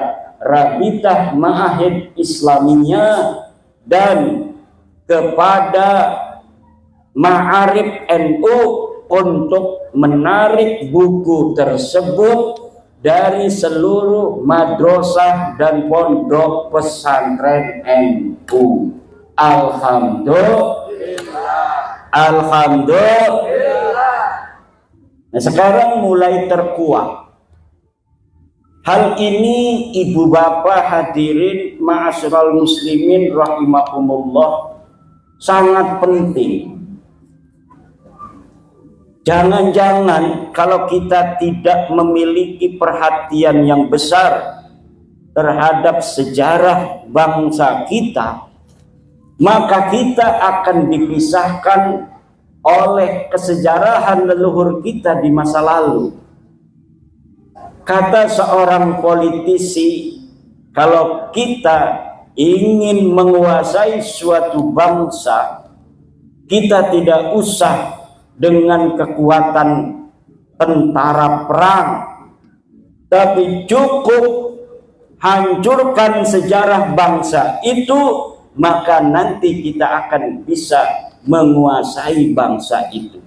Speaker 9: Rabitah Ma'ahid Islamiyah dan kepada Ma'arif NU untuk menarik buku tersebut dari seluruh madrasah dan pondok pesantren NU. Alhamdulillah. Nah, sekarang mulai terkuak. Hal ini ibu bapak hadirin ma'asyiral muslimin rahimakumullah sangat penting. Jangan-jangan kalau kita tidak memiliki perhatian yang besar terhadap sejarah bangsa kita, maka kita akan dipisahkan oleh kesejarahan leluhur kita di masa lalu. Kata seorang politisi, kalau kita ingin menguasai suatu bangsa, kita tidak usah dengan kekuatan tentara perang, tapi cukup hancurkan sejarah bangsa itu, maka nanti kita akan bisa menguasai bangsa itu.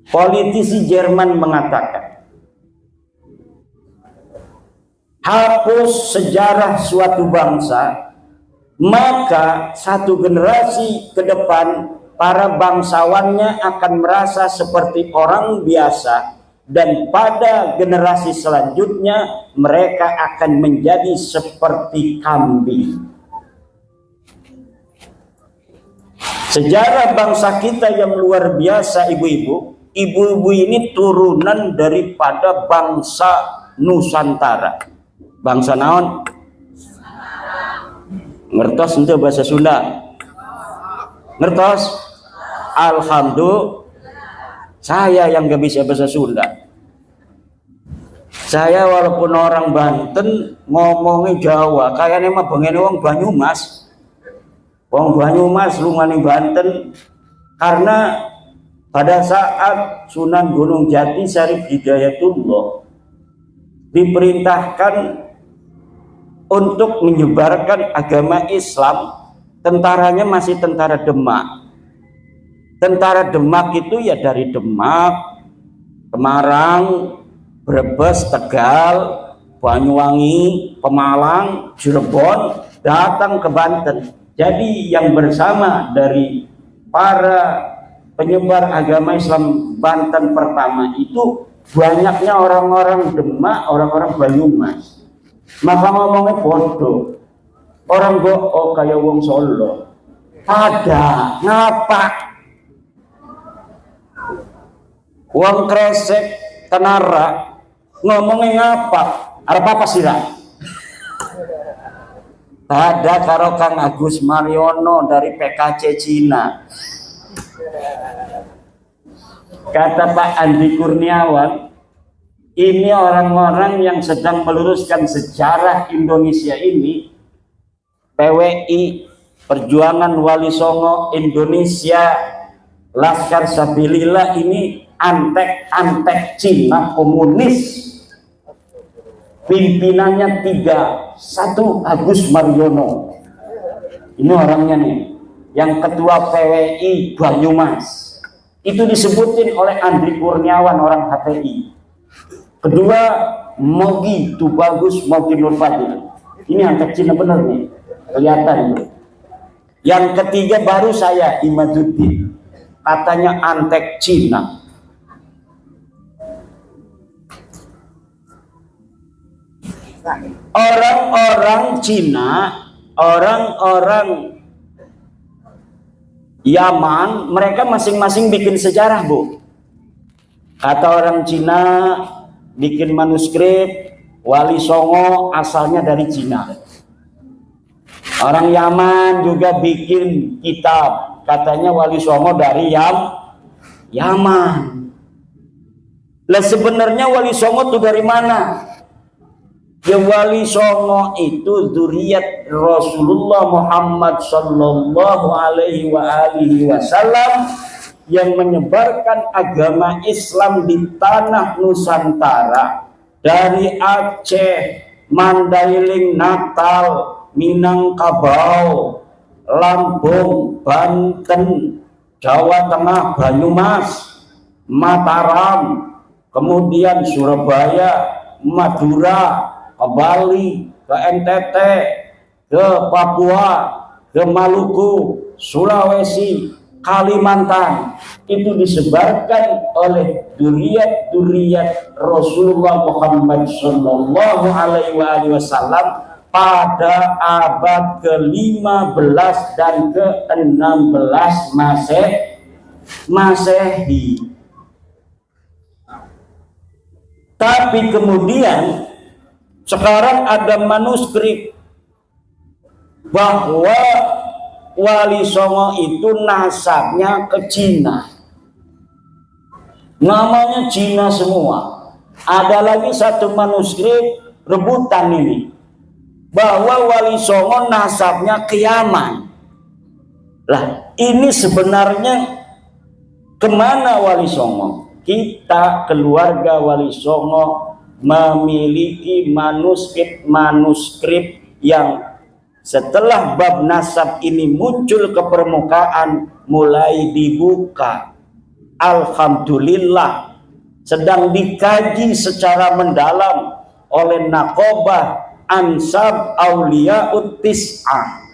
Speaker 9: Politisi Jerman mengatakan, hapus sejarah suatu bangsa, maka satu generasi ke depan para bangsawannya akan merasa seperti orang biasa, dan pada generasi selanjutnya mereka akan menjadi seperti kambing. Sejarah bangsa kita yang luar biasa, ibu-ibu. Ibu-ibu ini turunan daripada bangsa Nusantara. Bangsa naon? Ngertos untuk bahasa Sunda? Ngertos? Alhamdulillah, saya yang gak bisa bahasa Sunda. Saya walaupun orang Banten ngomongnya Jawa, kayaknya mah pengen wong Banyumas. Wong Banyumas lumani Banten, karena pada saat Sunan Gunung Jati Syarif Hidayatullah diperintahkan untuk menyebarkan agama Islam, tentaranya masih tentara Demak. Tentara Demak itu ya dari Demak, Semarang, Brebes, Tegal, Banyuwangi, Pemalang, Cirebon, datang ke Banten. Jadi yang bersama dari para penyebar agama Islam Banten pertama itu banyaknya orang-orang Demak, orang-orang Banyumas. Maka ngomongnya bodoh. Orang oh kayak wong Solo. Ada ngapa? Wong Kresek Tenara ngomongnya ngapa? Apa sih lah? Ada karo Kang Agus Mariono dari PKC Cina. Kata Pak Andi Kurniawan, ini orang-orang yang sedang meluruskan sejarah Indonesia ini. PWI, Perjuangan Wali Songo Indonesia, Laskar Sabilillah ini antek-antek Cina komunis. Pimpinannya 3, 1 Agus Mariono. Ini orangnya nih, yang ketua PWI Banyumas. Itu disebutin oleh Andri Kurniawan, orang HTI. Kedua Mogi Tubagus Mogi Nurfadil. Ini antek Cina bener nih, kelihatan. Yang ketiga baru saya, Imaduddin, katanya antek Cina. Orang-orang Cina, orang-orang Yaman, mereka masing-masing bikin sejarah, Bu. Kata orang Cina bikin manuskrip, Wali Songo asalnya dari Cina. Orang Yaman juga bikin kitab, katanya Wali Songo dari Yaman. Lah sebenarnya Wali Songo itu dari mana? Ya, Wali Songo itu zuriat Rasulullah Muhammad sallallahu alaihi wasallam yang menyebarkan agama Islam di tanah Nusantara, dari Aceh, Mandailing, Natal, Minangkabau, Lampung, Banten, Jawa Tengah, Banyumas, Mataram, kemudian Surabaya, Madura, ke Bali, ke NTT, ke Papua, ke Maluku, Sulawesi, Kalimantan. Itu disebarkan oleh duriat Rasulullah Muhammad sallallahu alaihi wasallam pada abad ke-15 dan ke-16 Masehi. Tapi kemudian sekarang ada manuskrip bahwa Wali Songo itu nasabnya ke Cina. Namanya Cina semua. Ada lagi satu manuskrip rebutan ini bahwa Wali Songo nasabnya ke Yaman. Lah, ini sebenarnya kemana Wali Songo? Kita keluarga Wali Songo memiliki manuskrip yang setelah bab nasab ini muncul ke permukaan mulai dibuka. Alhamdulillah sedang dikaji secara mendalam oleh Naqobah Ansab Auliyaut Tis'ah.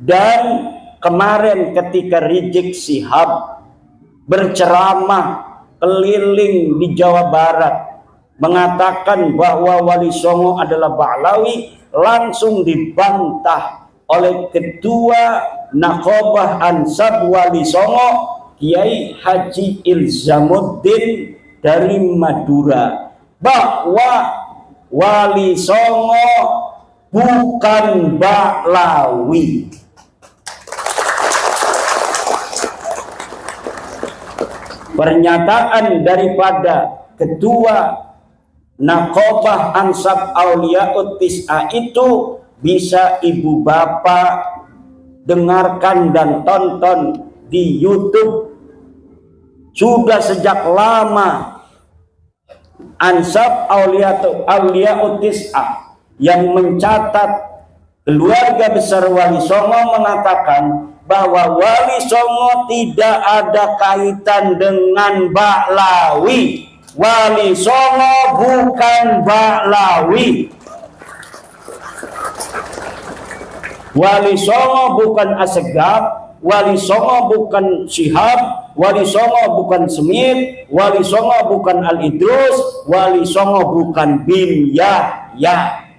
Speaker 9: Dan kemarin ketika Rizik Syihab berceramah keliling di Jawa Barat mengatakan bahwa Wali Songo adalah Ba'lawi, langsung dibantah oleh ketua Naqobah Ansab Wali Songo, Kiai Haji Ilzamuddin dari Madura, bahwa Wali Songo bukan Ba'lawi. Pernyataan daripada ketua Naqobah Ansab Auliyaut Tis'ah itu bisa ibu bapak dengarkan dan tonton di YouTube. Sudah sejak lama Ansab Auliyaut Tis'ah yang mencatat keluarga besar Wali Songo mengatakan bahwa Wali Songo tidak ada kaitan dengan Ba'lawi. Wali Songo bukan Ba'lawi. Wali Songo bukan Assegaf, Wali Songo bukan Syihab, Wali Songo bukan Semit, Wali Songo bukan Al-Idrus, Wali Songo bukan bin Yahya.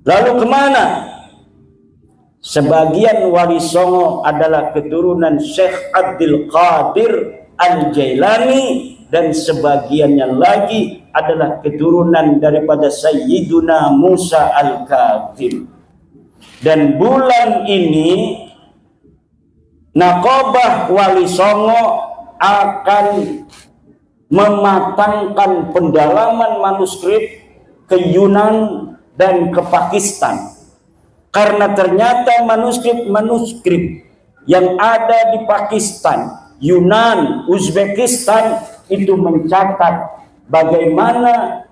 Speaker 9: Lalu kemana? Sebagian Wali Songo adalah keturunan Syekh Abdul Qadir Al-Jailani, dan sebagiannya lagi adalah keturunan daripada Sayyiduna Musa Al-Kadzim. Dan bulan ini Naqobah Wali Songo akan mematangkan pendalaman manuskrip ke Yunan dan ke Pakistan. Karena ternyata manuskrip yang ada di Pakistan, Yunan, Uzbekistan itu mencatat bagaimana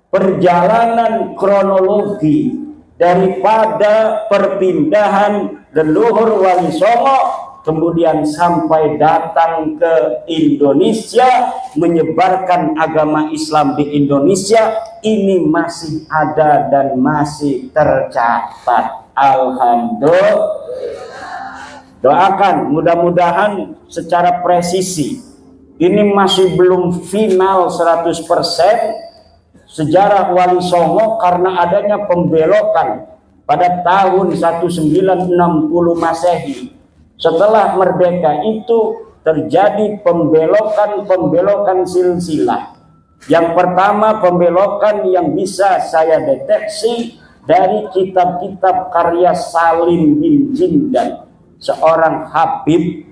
Speaker 9: perjalanan kronologi daripada perpindahan leluhur Wali Songo kemudian sampai datang ke Indonesia, menyebarkan agama Islam di Indonesia. Ini masih ada dan masih tercatat. Alhamdulillah. Doakan mudah-mudahan secara presisi. Ini masih belum final 100% sejarah Wali Songo karena adanya pembelokan pada tahun 1960 Masehi. Setelah merdeka itu terjadi pembelokan silsilah. Yang pertama, pembelokan yang bisa saya deteksi dari kitab-kitab karya Salim bin Jindan, seorang habib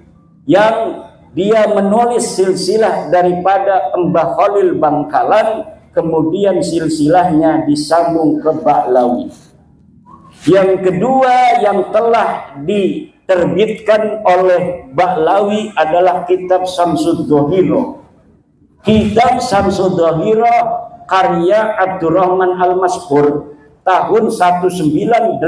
Speaker 9: yang dia menulis silsilah daripada Mbah Khalil Bangkalan, kemudian silsilahnya disambung ke Ba'lawi. Yang kedua yang telah diterbitkan oleh Ba'lawi adalah kitab Samsuddohiro. Kitab Samsuddohiro karya Abdurrahman Al-Maskur tahun 1984,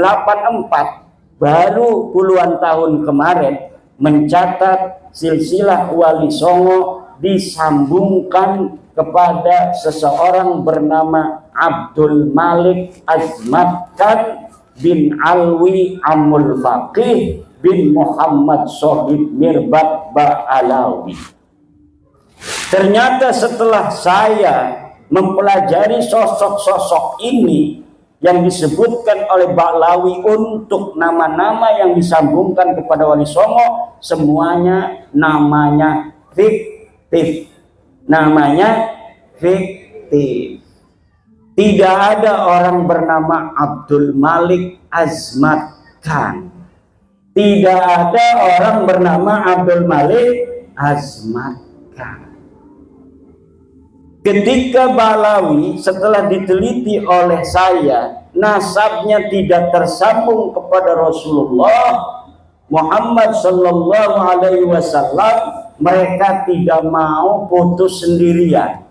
Speaker 9: baru puluhan tahun kemarin, mencatat silsilah Wali Songo disambungkan kepada seseorang bernama Abdul Malik Azmat Khan bin Alwi Amul Faqih bin Muhammad Sohib Mirbat Ba'alawi. Ternyata setelah saya mempelajari sosok-sosok ini yang disebutkan oleh Ba'lawi untuk nama-nama yang disambungkan kepada Wali Songo, semuanya namanya fiktif. Namanya fiktif. objektif. Tidak ada orang bernama Abdul Malik Azmat Khan. Tidak ada orang bernama Abdul Malik Azmat Khan. Ketika Ba'alawi setelah diteliti oleh saya, nasabnya tidak tersambung kepada Rasulullah Muhammad sallallahu alaihi wasallam, mereka tidak mau putus sendirian.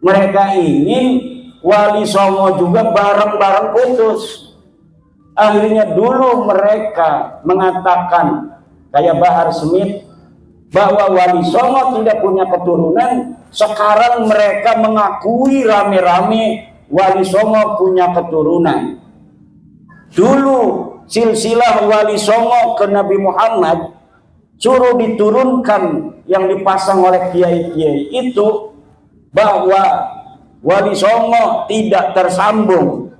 Speaker 9: Mereka ingin Wali Songo juga bareng-bareng putus. Akhirnya dulu mereka mengatakan kayak Bahar Smith bahwa Wali Songo tidak punya keturunan. Sekarang mereka mengakui rame-rame Wali Songo punya keturunan. Dulu silsilah Wali Songo ke Nabi Muhammad suruh diturunkan yang dipasang oleh kiai-kiai itu bahwa Wali Songo tidak tersambung.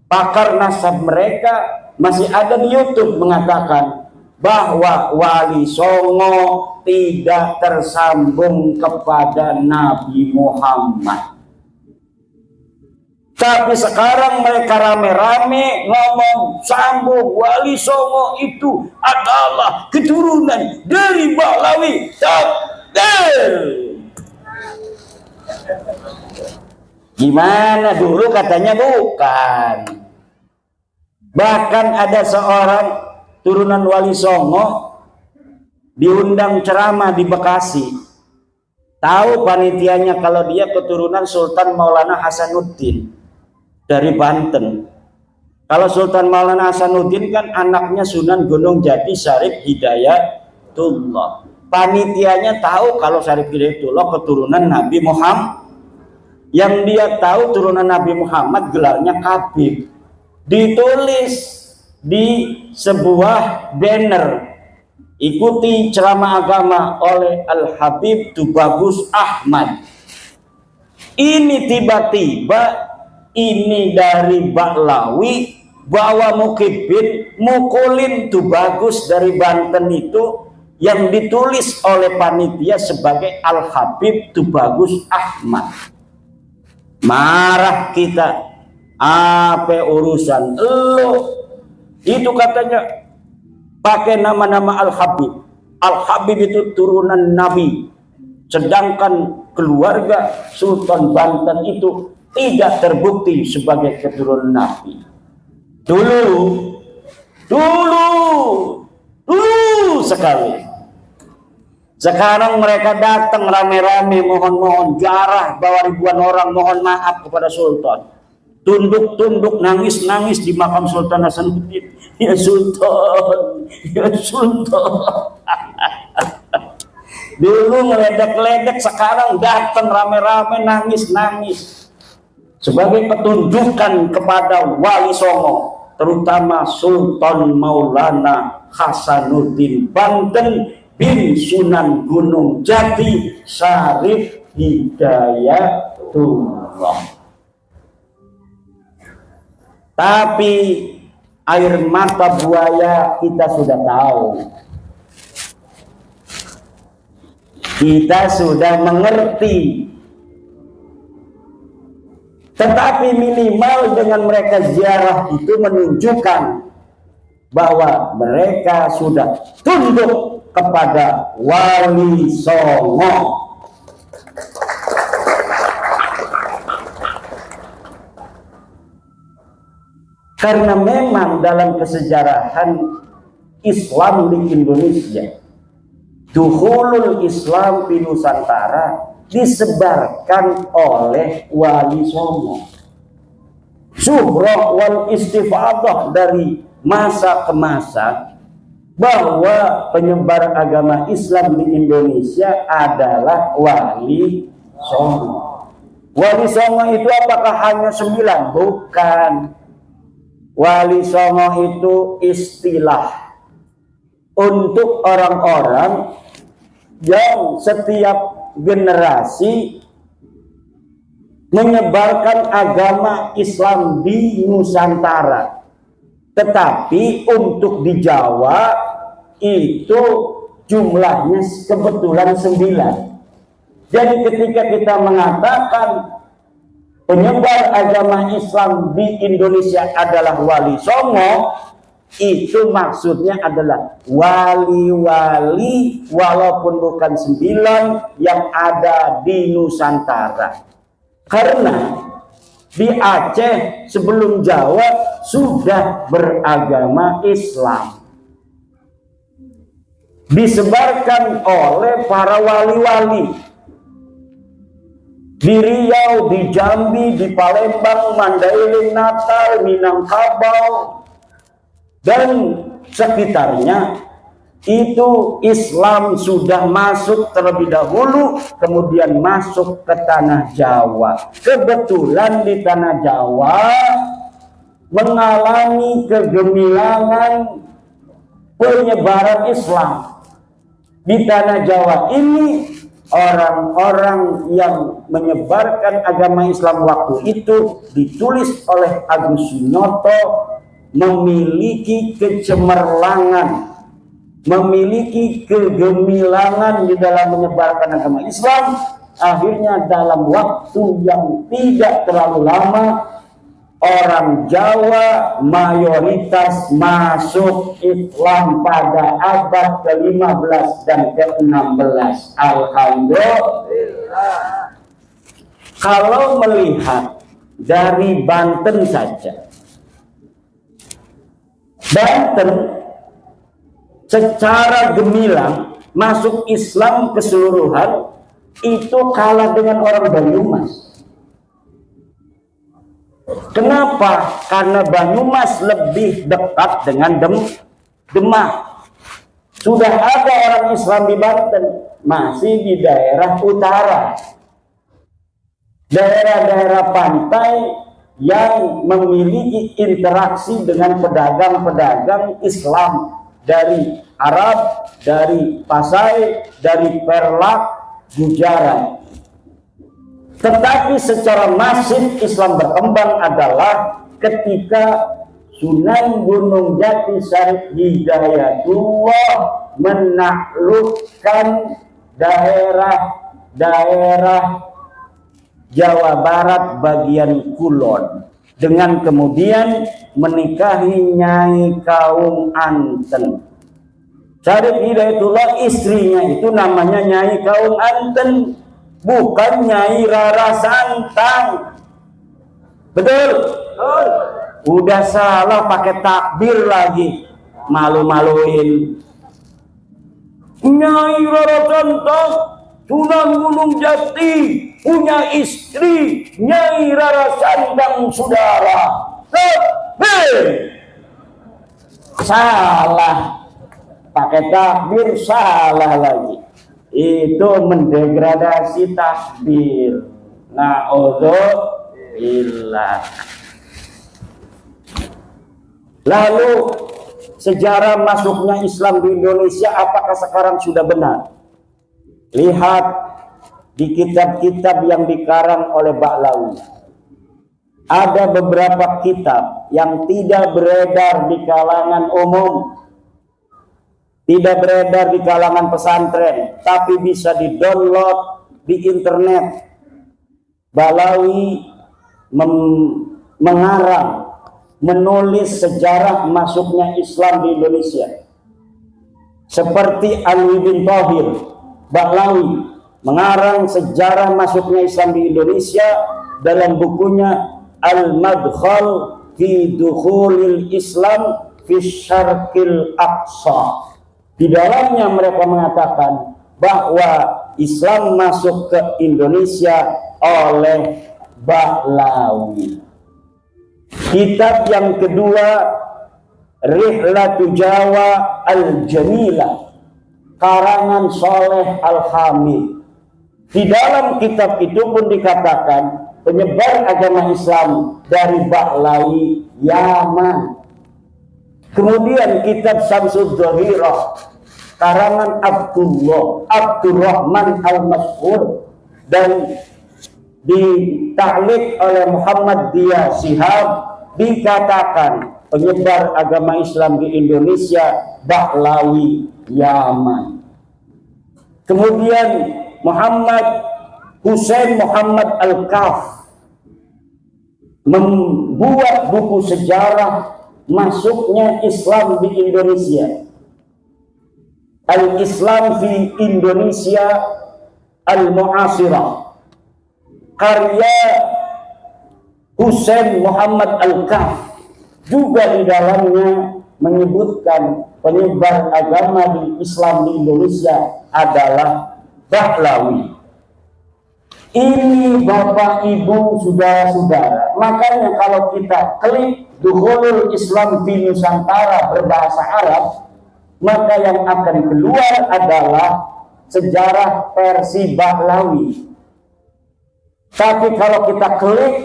Speaker 9: Pakar nasab mereka masih ada di YouTube mengatakan bahwa Wali Songo tidak tersambung kepada Nabi Muhammad. Tapi sekarang mereka rame-rame ngomong sambung, Wali Songo itu adalah keturunan dari Ba'alawi. Takbir. Gimana dulu katanya bukan. Bahkan ada seorang turunan Wali Songo diundang ceramah di Bekasi. Tahu panitianya kalau dia keturunan Sultan Maulana Hasanuddin dari Banten. Kalau Sultan Maulana Hasanuddin kan anaknya Sunan Gunung Jati Syarif Hidayatullah. Panitianya tahu kalau Syarif Hidayatullah keturunan Nabi Muhammad. Yang dia tahu turunan Nabi Muhammad gelarnya Habib. Ditulis di sebuah banner, ikuti ceramah agama oleh Al-Habib Tubagus Ahmad. Ini tiba-tiba ini dari Ba'alawi bawa Mukibin mukulin Tubagus dari Banten itu yang ditulis oleh panitia sebagai Al-Habib Tubagus Ahmad. Marah kita, apa urusan lo? Itu katanya pakai nama-nama Al-Habib. Al-Habib itu turunan Nabi. Sedangkan keluarga Sultan Banten itu tidak terbukti sebagai keturunan Nabi. Dulu sekali. Sekarang mereka datang rame-rame mohon-mohon jarah bawa ribuan orang mohon maaf kepada Sultan. Tunduk-tunduk nangis-nangis di makam Sultan Hasanuddin. Ya Sultan, ya Sultan. Dulu ngeledek-ledek, sekarang datang rame-rame nangis-nangis. Sebagai petunjukan kepada Wali Songo, terutama Sultan Maulana Hasanuddin Banten bin Sunan Gunung Jati Syarif Hidayatullah. Tapi air mata buaya kita sudah tahu. Kita sudah mengerti. Tetapi minimal dengan mereka ziarah itu menunjukkan bahwa mereka sudah tunduk kepada Wali Songo. Karena memang dalam kesejarahan Islam di Indonesia, dukhulul Islam di Nusantara disebarkan oleh Wali Songo. Syuhrah wal istifadah dari masa ke masa bahwa penyebar agama Islam di Indonesia adalah Wali Songo. Wali Songo itu apakah hanya 9? Bukan. Wali Songo itu istilah untuk orang-orang yang setiap generasi menyebarkan agama Islam di Nusantara. Tetapi untuk di Jawa itu jumlahnya kebetulan 9. Jadi ketika kita mengatakan penyebar agama Islam di Indonesia adalah Wali Songo, itu maksudnya adalah wali-wali walaupun bukan 9 yang ada di Nusantara. Karena di Aceh sebelum Jawa sudah beragama Islam, disebarkan oleh para wali-wali di Riau, di Jambi, di Palembang, Mandailing, Natal, Minangkabau, dan sekitarnya. Itu Islam sudah masuk terlebih dahulu, kemudian masuk ke tanah Jawa. Kebetulan di tanah Jawa mengalami kegemilangan penyebaran Islam. Di tanah Jawa ini orang-orang yang menyebarkan agama Islam waktu itu ditulis oleh Agus Sunoto memiliki kecemerlangan, memiliki kegemilangan di dalam menyebarkan agama Islam. Akhirnya dalam waktu yang tidak terlalu lama, orang Jawa mayoritas masuk Islam pada abad ke-15 dan ke-16. Alhamdulillah. Kalau melihat dari Banten saja, Banten secara gemilang masuk Islam keseluruhan itu kalah dengan orang Banyumas. Kenapa? Karena Banyumas lebih dekat dengan Demak. Sudah ada orang Islam di Banten, masih di daerah utara, daerah-daerah pantai yang memiliki interaksi dengan pedagang-pedagang Islam dari Arab, dari Pasai, dari Perlak, Gujarat. Tetapi secara masif Islam berkembang adalah ketika Sunan Gunung Jati Syarif Hidayatullah menaklukkan daerah-daerah Jawa Barat bagian kulon dengan kemudian menikahi Nyai Kaum Anten. Syarif Hidayatullah istrinya itu namanya Nyai Kaum Anten, bukan Nyai Rara Santang. Betul? Udah salah pakai takbir lagi, malu-maluin. Nyai Rara Santang, Sunan Gunung Jati, punya istri Nyai Rara Santang, saudara. Salah, pakai takbir salah lagi. Itu mendegradasi takbir. Na'udzubillah. Lalu sejarah masuknya Islam di Indonesia apakah sekarang sudah benar? Lihat di kitab-kitab yang dikarang oleh Ba'lawi. Ada beberapa kitab yang tidak beredar di kalangan umum, tidak beredar di kalangan pesantren, tapi bisa di-download di internet. Ba'lawi mengarang, menulis sejarah masuknya Islam di Indonesia. Seperti Alwi bin Thahir, Ba'lawi mengarang sejarah masuknya Islam di Indonesia dalam bukunya Al-Madkhal fi Dukhulil Islam fi Syarqil Aqsa. Di dalamnya mereka mengatakan bahwa Islam masuk ke Indonesia oleh Ba'lawi. Kitab yang kedua, Rihlatu Jawa Al-Jamilah, karangan Soleh Al-Hamid. Di dalam kitab itu pun dikatakan penyebar agama Islam dari Ba'lawi Yaman. Kemudian kitab Syamsul Dhahirah, karangan Abdurrahman Al-Mashhur, dan ditaklik oleh Muhammad Dia Shihab, dikatakan penyebar agama Islam di Indonesia Ba'lawi Yaman. Kemudian Muhammad Hussein Muhammad Al-Kaf membuat buku sejarah masuknya Islam di Indonesia. Al-Islam fi Indonesia Al-Mu'asirah, karya Husain Muhammad Al-Kaf, juga di dalamnya menyebutkan penyebar agama di Islam di Indonesia adalah Bahlawi. Ini Bapak Ibu saudara-saudara, makanya kalau kita klik Dukhulul Islam di Nusantara berbahasa Arab, maka yang akan keluar adalah sejarah versi Bahlawi. Tapi kalau kita klik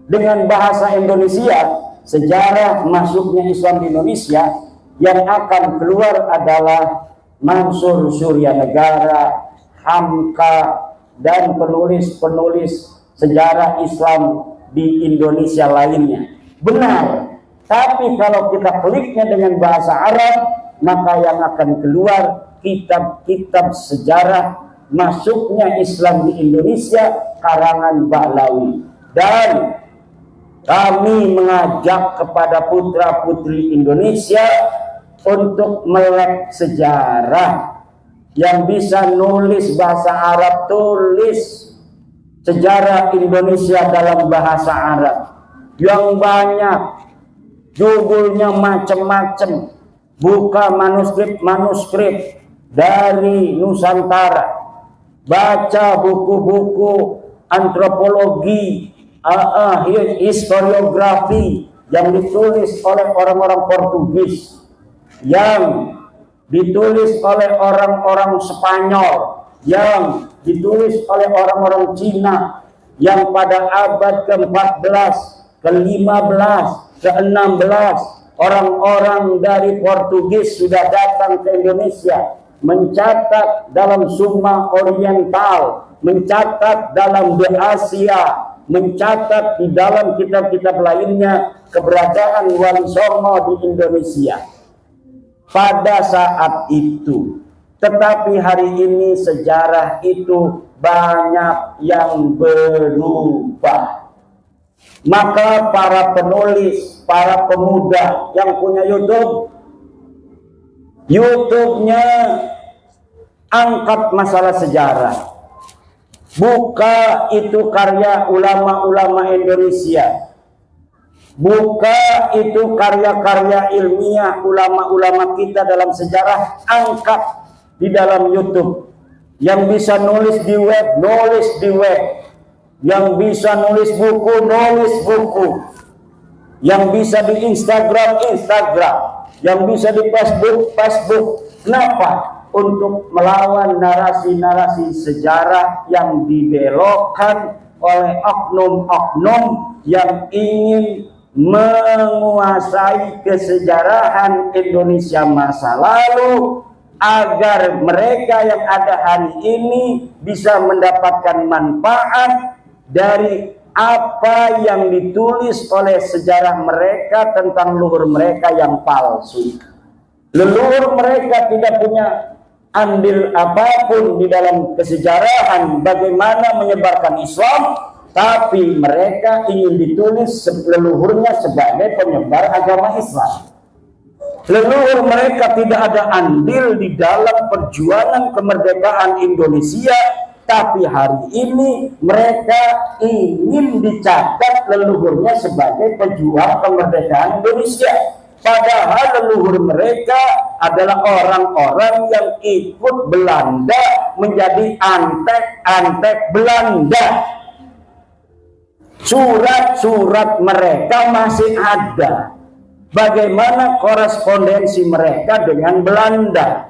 Speaker 9: dengan bahasa Indonesia, sejarah masuknya Islam di Indonesia, yang akan keluar adalah Mansur Suryanegara, Hamka, dan penulis-penulis sejarah Islam di Indonesia lainnya. Benar, tapi kalau kita kliknya dengan bahasa Arab, maka yang akan keluar kitab-kitab sejarah masuknya Islam di Indonesia karangan Bahlawi. Dan kami mengajak kepada putra-putri Indonesia untuk melek sejarah. Yang bisa nulis bahasa Arab, tulis sejarah Indonesia dalam bahasa Arab. Yang banyak, judulnya macam-macam. Buka manuskrip dari Nusantara. Baca buku-buku antropologi, historiografi yang ditulis oleh orang-orang Portugis, yang ditulis oleh orang-orang Spanyol, yang ditulis oleh orang-orang Cina, yang pada abad ke-14, ke-15, ke-16 orang-orang dari Portugis sudah datang ke Indonesia, mencatat dalam Summa Oriental, mencatat dalam The Asia, mencatat di dalam kitab-kitab lainnya keberadaan Wali Songo di Indonesia pada saat itu. Tetapi hari ini sejarah itu banyak yang berubah. Maka para penulis, para pemuda yang punya YouTube-nya angkat masalah sejarah. Buka itu karya ulama-ulama Indonesia. Buka itu karya-karya ilmiah ulama-ulama kita dalam sejarah, angkat di dalam YouTube. Yang bisa nulis di web, nulis di web. Yang bisa nulis buku, nulis buku. Yang bisa di Instagram, Instagram. Yang bisa di Facebook, Facebook. Kenapa? Untuk melawan narasi-narasi sejarah yang dibelokkan oleh oknum-oknum yang ingin menguasai kesejarahan Indonesia masa lalu, agar mereka yang ada hari ini bisa mendapatkan manfaat dari apa yang ditulis oleh sejarah mereka tentang leluhur mereka yang palsu. Leluhur mereka tidak punya andil apapun di dalam kesejarahan bagaimana menyebarkan Islam, tapi mereka ingin ditulis leluhurnya sebagai penyebar agama Islam. Leluhur mereka tidak ada andil di dalam perjuangan kemerdekaan Indonesia, tapi hari ini mereka ingin dicatat leluhurnya sebagai pejuang kemerdekaan Indonesia. Padahal leluhur mereka adalah orang-orang yang ikut Belanda menjadi antek-antek Belanda. Surat-surat mereka masih ada. Bagaimana korespondensi mereka dengan Belanda?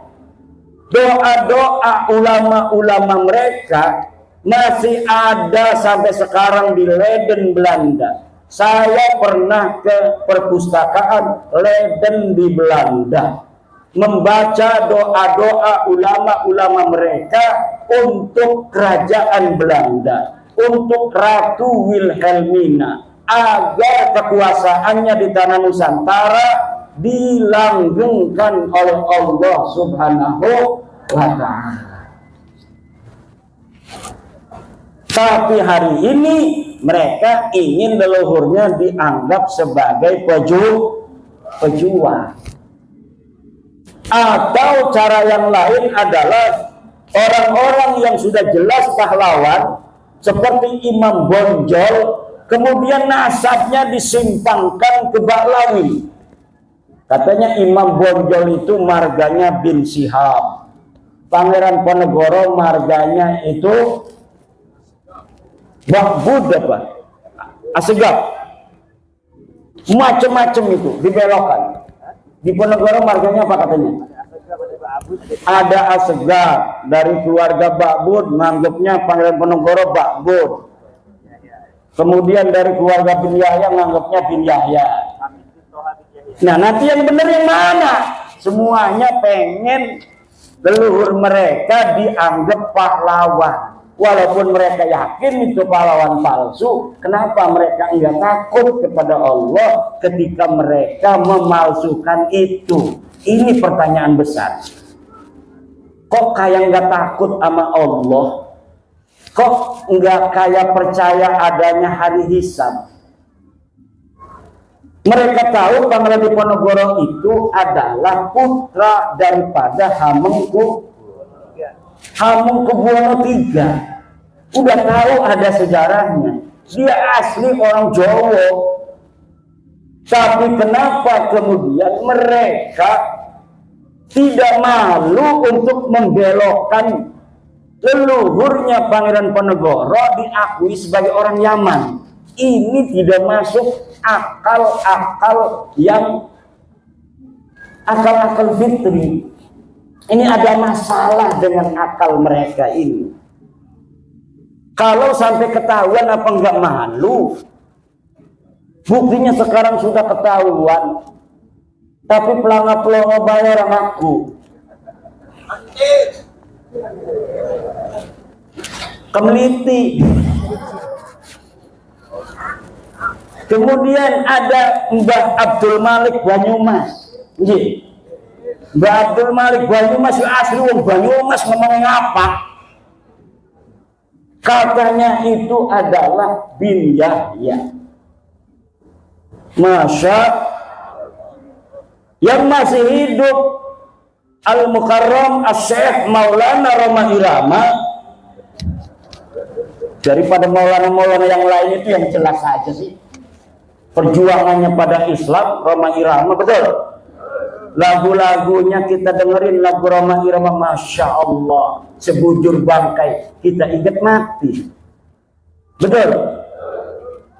Speaker 9: Doa-doa ulama-ulama mereka masih ada sampai sekarang di Leiden, Belanda. Saya pernah ke perpustakaan Leiden di Belanda, membaca doa-doa ulama-ulama mereka untuk kerajaan Belanda, untuk Ratu Wilhelmina, agar kekuasaannya di tanah Nusantara dilanggengkan oleh Allah Subhanahu wa Ta'ala. Tapi hari ini mereka ingin leluhurnya dianggap sebagai pejuang. Atau cara yang lain adalah orang-orang yang sudah jelas pahlawan seperti Imam Bonjol, kemudian nasabnya disimpangkan ke Bahlawi. Katanya Imam Bonjol itu marganya bin Syihab, Pangeran Ponegoro marganya itu Bakbud apa? Asegaf. Macam-macam itu dibelokkan. Di Ponegoro marganya apa katanya? Ada Asegaf dari keluarga Bakbud, menganggapnya Pangeran Ponegoro Bakbud. Kemudian dari keluarga bin Yahya menganggapnya bin Yahya. Nah, nanti yang benar yang mana? Semuanya pengen leluhur mereka dianggap pahlawan. Walaupun mereka yakin itu pahlawan palsu, kenapa mereka enggak takut kepada Allah ketika mereka memalsukan itu? Ini pertanyaan besar. Kok kayak enggak takut sama Allah? Kok enggak kayak percaya adanya hari hisab? Mereka tahu Pangeran Diponegoro itu adalah putra daripada Hamengkubuwono III. Udah tahu ada sejarahnya. Dia asli orang Jawa. Tapi kenapa kemudian mereka tidak malu untuk membelokkan leluhurnya Pangeran Ponegoro diakui sebagai orang Yaman? Ini tidak masuk akal-akal fitri. Ini ada masalah dengan akal mereka ini. Kalau sampai ketahuan apa enggak malu? Buktinya sekarang sudah ketahuan. Tapi pelangga-pelangga bayar aku. Kemeliti. Kemudian ada Mbah Abdul Malik Banyumas. Mbah Abdul Malik Banyumas asli wong Banyumas, ngomongnya apa? Katanya itu adalah bin Yahya. Masya yang masih hidup Al-Mukarram As-Syekh Maulana Roma Irama. Daripada Maulana-Maulana yang lain itu yang jelas saja sih. Perjuangannya pada Islam, Roma Irama, betul. Lagu-lagunya kita dengerin, lagu Roma Irama, Masya Allah, sebujur bangkai, kita ingat mati. Betul.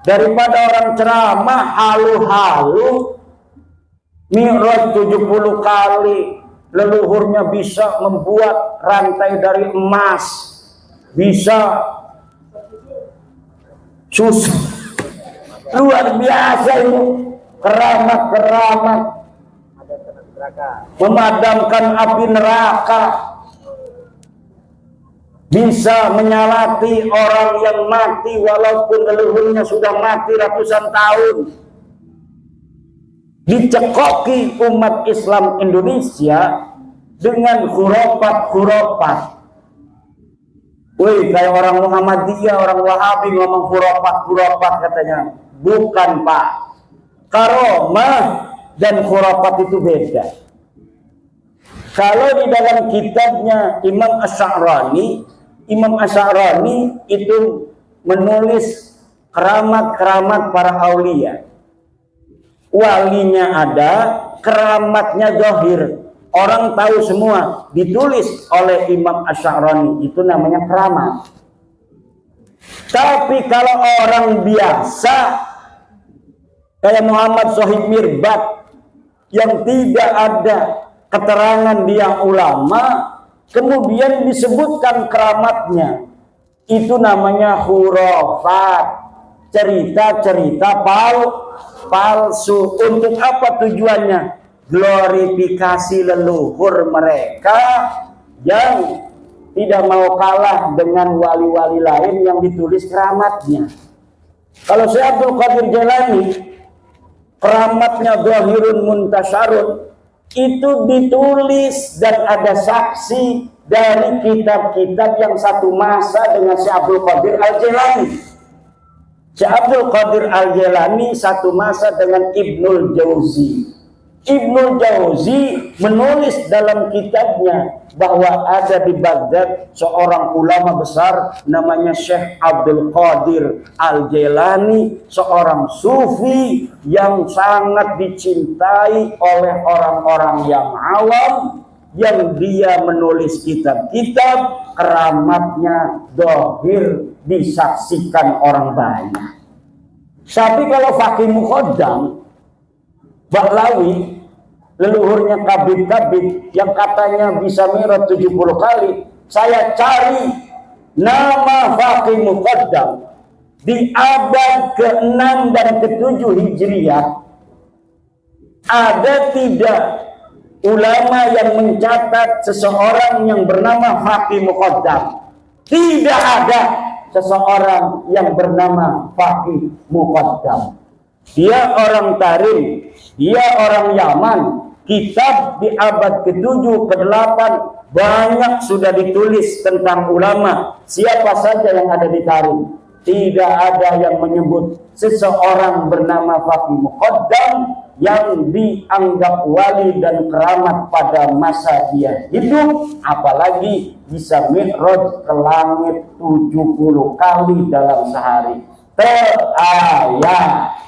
Speaker 9: Daripada orang ceramah halu-halu, mi'raj 70 kali, leluhurnya bisa membuat rantai dari emas, bisa susah. Luar biasa itu keramat-keramat, memadamkan api neraka, bisa menyalati orang yang mati walaupun leluhurnya sudah mati ratusan tahun. Dicekoki umat Islam Indonesia dengan khurafat-khurafat. Wih, kayak orang Muhammadiyah, orang Wahabi ngomong khurafat-khurafat katanya. Bukan, Pak. Karomah dan khurafat itu beda. Kalau di dalam kitabnya Imam Asy'arani itu menulis keramat-keramat para aulia. Walinya ada, keramatnya zahir. Orang tahu semua, ditulis oleh Imam Asy'arani, itu namanya keramat. Tapi kalau orang biasa kayak Muhammad Sohib Mirbat yang tidak ada keterangan dia ulama, kemudian disebutkan keramatnya, itu namanya khurafat, cerita-cerita palsu. Untuk apa tujuannya? Glorifikasi leluhur mereka yang tidak mau kalah dengan wali-wali lain yang ditulis keramatnya. Kalau Syekh Abdul Qadir Jailani, keramatnya zahirun muntasyarun, itu ditulis dan ada saksi dari kitab-kitab yang satu masa dengan Syekh Abdul Qadir Al-Jailani. Syekh Abdul Qadir Al-Jailani satu masa dengan Ibnul Jauzi. Ibnul Jauzi menulis dalam kitabnya bahwa ada di Baghdad seorang ulama besar namanya Syekh Abdul Qadir Al-Jailani, seorang sufi yang sangat dicintai oleh orang-orang yang awam, yang dia menulis kitab-kitab, keramatnya dohir disaksikan orang banyak. Tapi kalau Fakih Muqaddam Baklawi, leluhurnya Kabid-Kabid yang katanya bisa mi'raj 70 kali, saya cari nama Fakih Muqaddam di abad ke-6 dan ke-7 Hijriah, ada tidak ulama yang mencatat seseorang yang bernama Fakih Muqaddam? Tidak ada seseorang yang bernama Fakih Muqaddam. Dia orang Tarim, dia orang Yaman. Kitab di abad ke-7, ke-8 banyak sudah ditulis tentang ulama. Siapa saja yang ada di Tarim, tidak ada yang menyebut seseorang bernama Fakih Muqaddam yang dianggap wali dan keramat pada masa dia hidup, apalagi bisa mi'raj ke langit 70 kali dalam sehari. Terayat.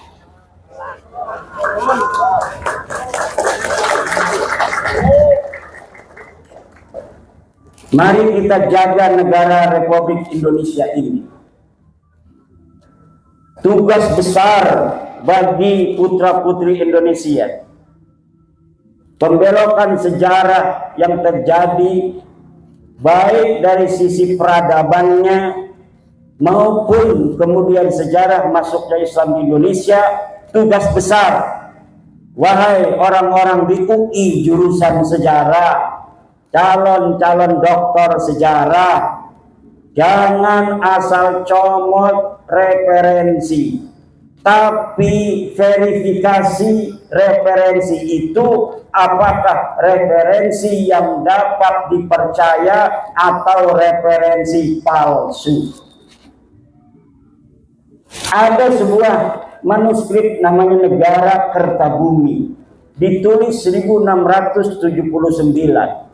Speaker 9: Mari kita jaga negara Republik Indonesia ini. Tugas besar bagi putra-putri Indonesia. Pembelokan sejarah yang terjadi baik dari sisi peradabannya maupun kemudian sejarah masuknya Islam di Indonesia, tugas besar. Wahai orang-orang di UI jurusan sejarah, calon-calon doktor sejarah, jangan asal comot referensi, tapi verifikasi referensi itu apakah referensi yang dapat dipercaya atau referensi palsu. Ada sebuah manuskrip namanya Negara Kertabumi, ditulis 1679.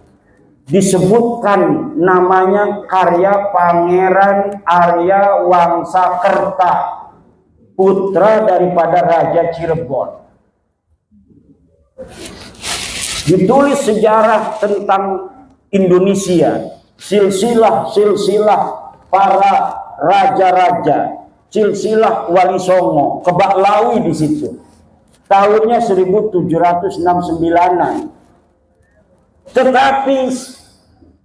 Speaker 9: Disebutkan namanya karya Pangeran Arya Wangsakerta, putra daripada Raja Cirebon. Ditulis sejarah tentang Indonesia, silsilah para raja-raja, silsilah Wali Songo, Kebaklawi di situ. Tahunnya 1769-an. Tetapi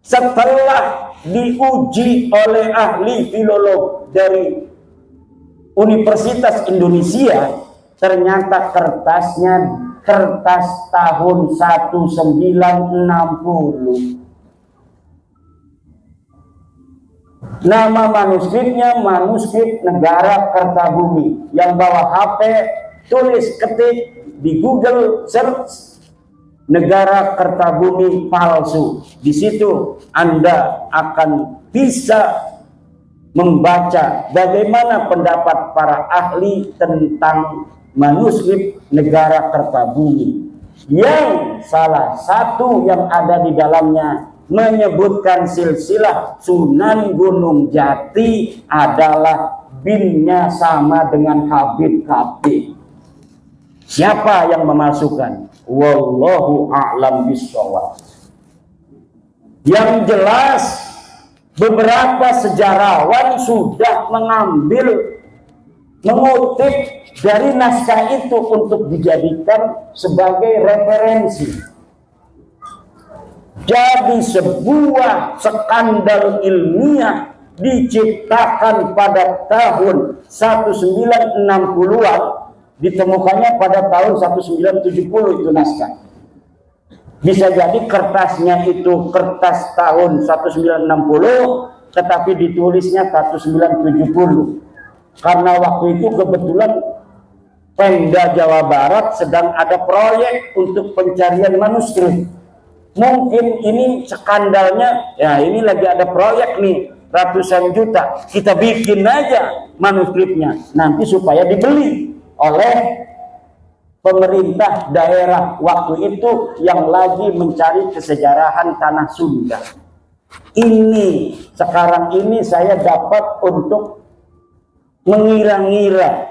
Speaker 9: setelah diuji oleh ahli filolog dari Universitas Indonesia, ternyata kertasnya kertas tahun 1960. Nama manuskripnya manuskrip Negara Kertabumi. Yang bawa HP, tulis ketik di Google search Negara Kertabumi palsu. Di situ Anda akan bisa membaca bagaimana pendapat para ahli tentang manuskrip Negara Kertabumi, yang salah satu yang ada di dalamnya menyebutkan silsilah Sunan Gunung Jati adalah binnya sama dengan Habib. Siapa yang memasukkan? Wallahu a'lam bishawab. Yang jelas beberapa sejarawan sudah mengutip dari naskah itu untuk dijadikan sebagai referensi. Jadi sebuah skandal ilmiah diciptakan pada tahun 1960-an, ditemukannya pada tahun 1970 itu naskah. Bisa jadi kertasnya itu kertas tahun 1960, tetapi ditulisnya 1970. Karena waktu itu kebetulan Pemda Jawa Barat sedang ada proyek untuk pencarian manuskrip. Mungkin ini skandalnya, ya ini lagi ada proyek nih ratusan juta, kita bikin aja manuskripnya nanti supaya dibeli oleh pemerintah daerah waktu itu yang lagi mencari kesejarahan tanah Sunda. Ini sekarang ini saya dapat untuk mengira-ngira,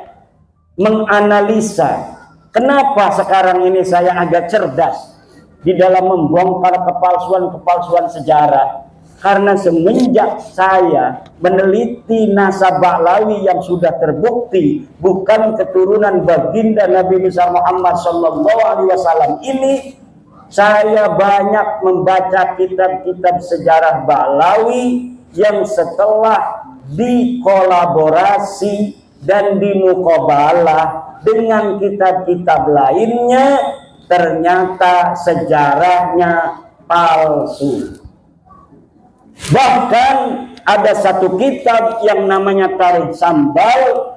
Speaker 9: menganalisa kenapa sekarang ini saya agak cerdas di dalam membongkar kepalsuan-kepalsuan sejarah. Karena semenjak saya meneliti nasab Ba'lawi yang sudah terbukti bukan keturunan baginda Nabi besar Muhammad SAW ini, saya banyak membaca kitab-kitab sejarah Ba'lawi yang setelah dikolaborasi dan dimuqabalah dengan kitab-kitab lainnya, ternyata sejarahnya palsu. Bahkan ada satu kitab yang namanya Tarikh Sambal,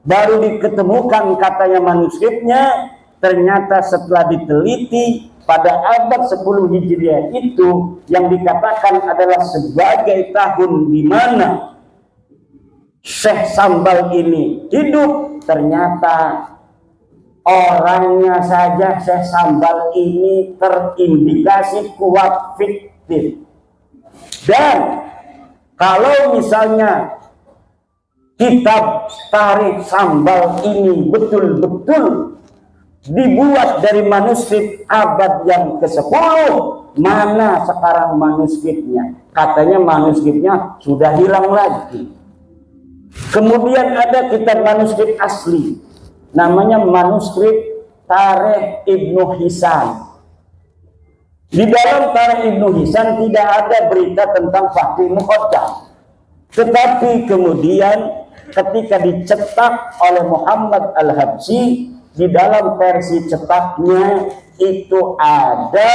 Speaker 9: baru diketemukan katanya manuskripnya, ternyata setelah diteliti pada abad 10 Hijriah itu yang dikatakan adalah sebagai tahun di mana Syekh Sambal ini hidup, ternyata orangnya saja Syekh Sambal ini terindikasi kuat fiktif. Dan kalau misalnya kitab Tarikh Sambal ini betul-betul dibuat dari manuskrip abad yang ke-10, mana sekarang manuskripnya? Katanya manuskripnya sudah hilang lagi. Kemudian ada kitab manuskrip asli, namanya manuskrip Tarikh Ibnu Hisan. Di dalam Tarikh Ibnu Hisan tidak ada berita tentang Fakih Muqaddam. Tetapi kemudian ketika dicetak oleh Muhammad Al-Habsyi, di dalam versi cetaknya itu ada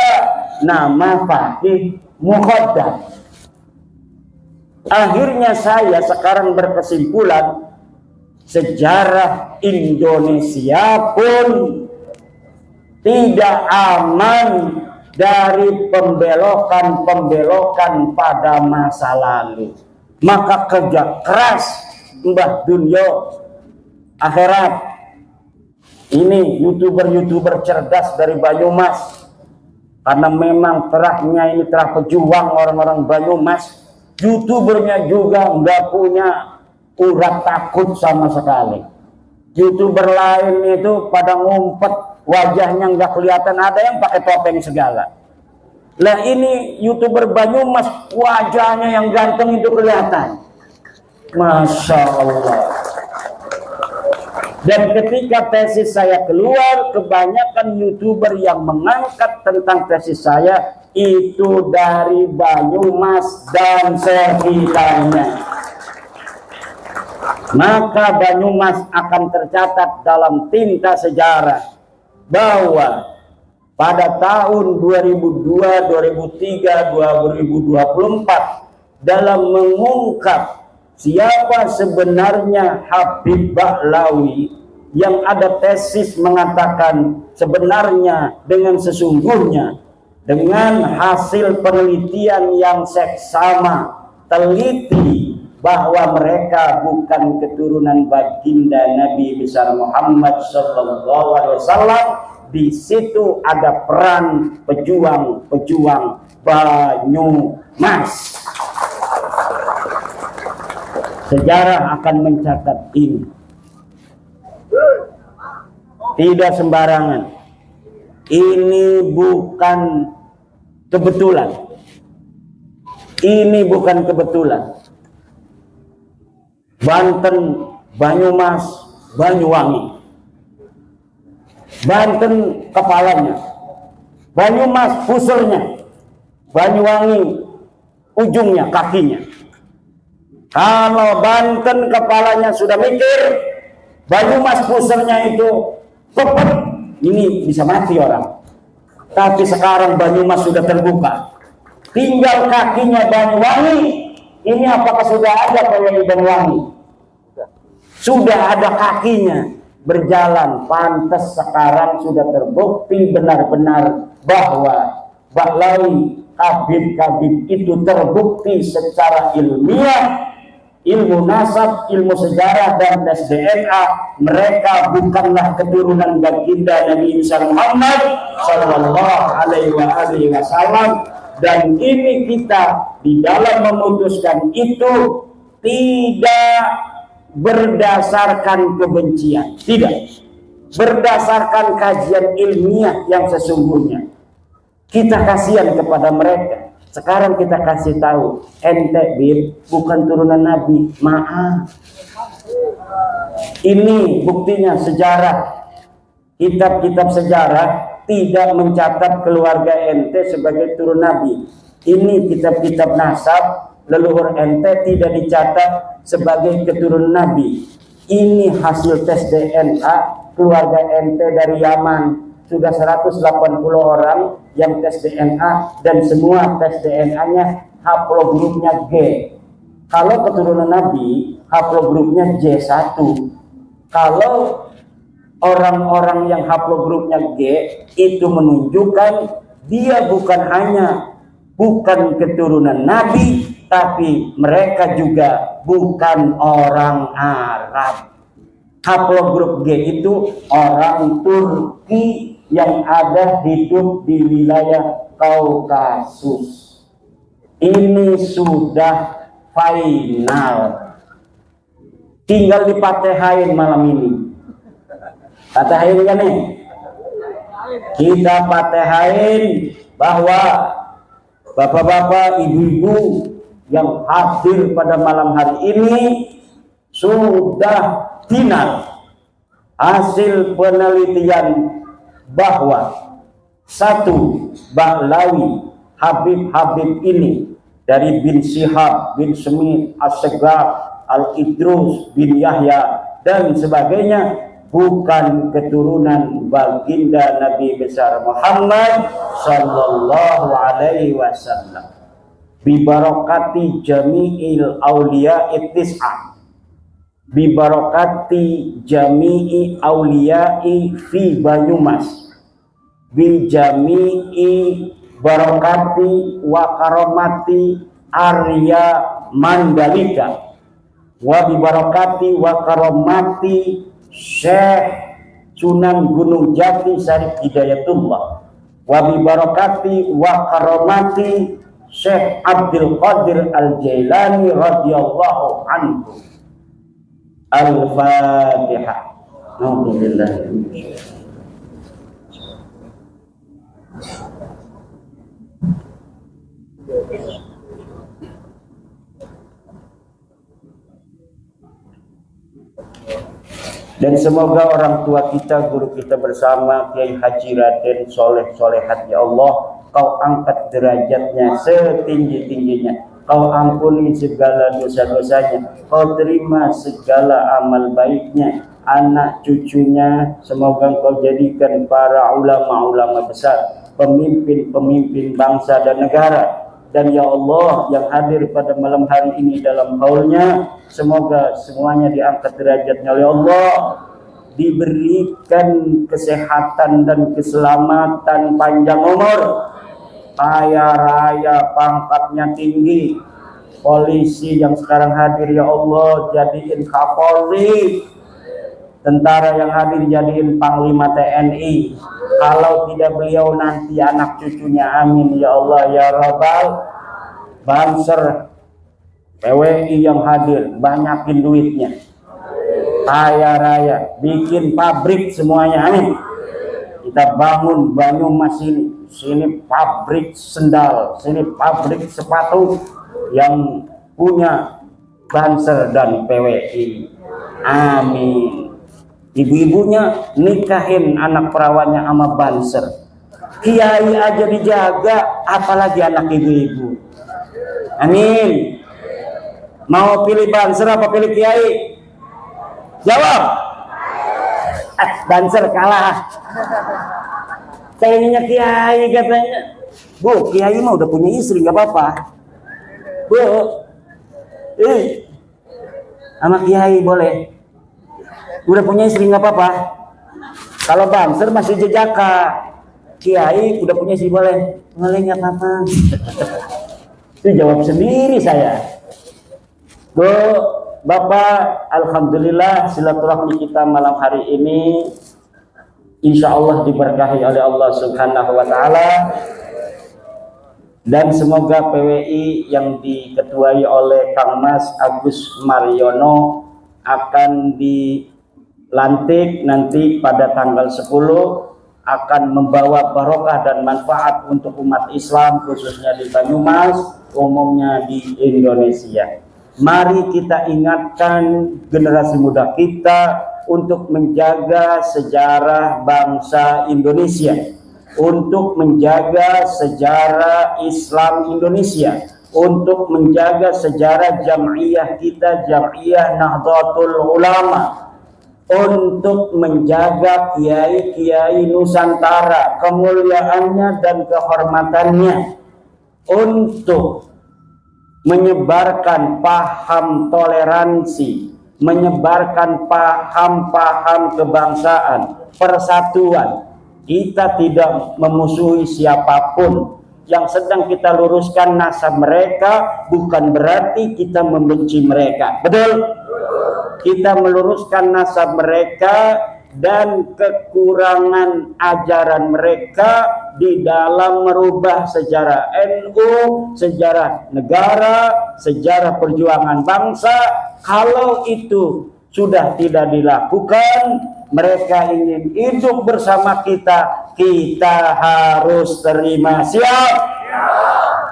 Speaker 9: nama Fakih Muqaddam. Akhirnya saya sekarang berkesimpulan, sejarah Indonesia pun tidak aman dari pembelokan-pembelokan pada masa lalu. Maka kerja keras Mbah Dunyo akhirat. Ini youtuber-youtuber cerdas dari Banyumas, karena memang terahnya ini terah pejuang orang-orang Banyumas. Youtubernya juga nggak punya urat takut sama sekali. Youtuber lain itu pada ngumpet, wajahnya nggak kelihatan, ada yang pakai topeng segala. Lah ini youtuber Banyumas, wajahnya yang ganteng itu kelihatan. Masya Allah. Dan ketika tesis saya keluar, kebanyakan youtuber yang mengangkat tentang tesis saya itu dari Banyumas dan sekitarnya. Maka Banyumas akan tercatat dalam tinta sejarah bahwa pada tahun 2002, 2003, 2024 dalam mengungkap siapa sebenarnya Habib Ba'lawi, yang ada tesis mengatakan sebenarnya dengan sesungguhnya dengan hasil penelitian yang seksama teliti bahwa mereka bukan keturunan baginda Nabi besar Muhammad SAW. Di situ ada peran pejuang-pejuang Banyumas. Sejarah akan mencatat ini. Tidak sembarangan. Ini bukan kebetulan. Ini bukan kebetulan. Banten, Banyumas, Banyuwangi. Banten kepalanya, Banyumas pusernya, Banyuwangi ujungnya, kakinya. Kalau Banten kepalanya sudah mikir, Banyumas pusernya itu pepet, ini bisa mati orang. Tapi sekarang Banyumas sudah terbuka, tinggal kakinya Banyuwangi. Ini apakah sudah ada Polisi Banyuwangi? Sudah ada kakinya berjalan. Pantas sekarang sudah terbukti benar-benar bahwa Bahlawi, Habib itu terbukti secara ilmiah, ilmu nasab, ilmu sejarah dan tes DNA, mereka bukanlah keturunan baginda Nabi Muhammad sallallahu alaihi wasallam. Dan ini kita di dalam memutuskan itu tidak berdasarkan kebencian, tidak berdasarkan kajian ilmiah yang sesungguhnya. Kita kasihan kepada mereka. Sekarang kita kasih tahu, ente Bib bukan turunan Nabi, maaf. Ini buktinya sejarah. Kitab-kitab sejarah tidak mencatat keluarga ente sebagai turun Nabi. Ini kitab-kitab nasab, leluhur ente tidak dicatat sebagai keturunan Nabi. Ini hasil tes DNA keluarga ente dari Yaman. Sudah 180 orang yang tes DNA dan semua tes DNA haplogrupnya G. Kalau keturunan Nabi, haplogrupnya J1. Kalau orang-orang yang haplogrupnya G itu menunjukkan dia bukan keturunan Nabi, tapi mereka juga bukan orang Arab. Haplogrup G itu orang Turki yang ada hidup di wilayah Kaukasus. Ini sudah final. Tinggal dipatehain malam ini. Patehain kan nih? Kita patehain bahwa bapak-bapak, ibu-ibu yang hadir pada malam hari ini sudah final hasil penelitian bahwa satu, Bahlawi, Habib ini dari bin Syihab, bin Smith, As-Segaf, Al-Idrus, bin Yahya dan sebagainya bukan keturunan baginda Nabi besar Muhammad sallallahu alaihi wasallam. Bibarakati jami'il awliya ittis'ah, bibarakati jami'i awliya'i fi Banyumas, bi jami'i barakati wa karamati Arya Mandalika, wa bibarakati wa karamati Syekh Sunan Gunung Jati Syarif Hidayatullah, wa bibarakati wa karamati Syekh Abdul Qadir Al-Jailani radhiyallahu anhu. Al-Fatihah. Alhamdulillah. Dan semoga orang tua kita, guru kita bersama Kiai Haji Raden Soleh Solehat, ya Allah, Kau angkat derajatnya setinggi-tingginya, Kau ampuni segala dosa-dosanya, Kau terima segala amal baiknya, anak cucunya semoga Kau jadikan para ulama-ulama besar, pemimpin-pemimpin bangsa dan negara. Dan ya Allah, yang hadir pada malam hari ini dalam haulnya, semoga semuanya diangkat derajatnya oleh Allah, diberikan kesehatan dan keselamatan, panjang umur, kaya raya, pangkatnya tinggi. Polisi yang sekarang hadir ya Allah jadiin Kapolri, tentara yang hadir jadiin Panglima TNI. Kalau tidak beliau nanti anak cucunya, amin ya Allah ya Rabbal. Banser PWI yang hadir banyakin duitnya, kaya raya, bikin pabrik semuanya, amin. Kita bangun Banyumas sini pabrik sendal, sini pabrik sepatu yang punya Banser dan PWI, amin. Ibu-ibunya nikahin anak perawannya sama Banser. Kiai aja dijaga, apalagi anak ibu-ibu. Amin. Mau pilih Banser apa pilih Kiai? Jawab. Banser kalah. Kayaknya Kiai katanya. Bu, Kiai mah udah punya istri, nggak apa-apa. Bu, sama Kiai boleh. Udah punya istri nggak apa-apa. Kalau Banser masih jejaka, Kiai udah punya si boleh nggak apa-apa. Itu jawab sendiri saya. Bu, Bapak, alhamdulillah silaturahmi kita malam hari ini insya Allah diberkahi oleh Allah Subhanahu wa Ta'ala, dan semoga PWI yang diketuai oleh Kang Mas Agus Mariono akan dilantik nanti pada tanggal 10 akan membawa barokah dan manfaat untuk umat Islam khususnya di Banyumas, umumnya di Indonesia. Mari kita ingatkan generasi muda kita untuk menjaga sejarah bangsa Indonesia, untuk menjaga sejarah Islam Indonesia, untuk menjaga sejarah jam'iyah kita, jam'iyah Nahdlatul Ulama, untuk menjaga kiai-kiai Nusantara, kemuliaannya dan kehormatannya, untuk menyebarkan paham toleransi, menyebarkan paham-paham kebangsaan, persatuan. Kita tidak memusuhi siapapun. Yang sedang kita luruskan nasab mereka bukan berarti kita membenci mereka. Betul? Kita meluruskan nasab mereka dan kekurangan ajaran mereka di dalam merubah sejarah NU, sejarah negara, sejarah perjuangan bangsa. Kalau itu sudah tidak dilakukan, mereka ingin hidup bersama kita, kita harus terima. Siap?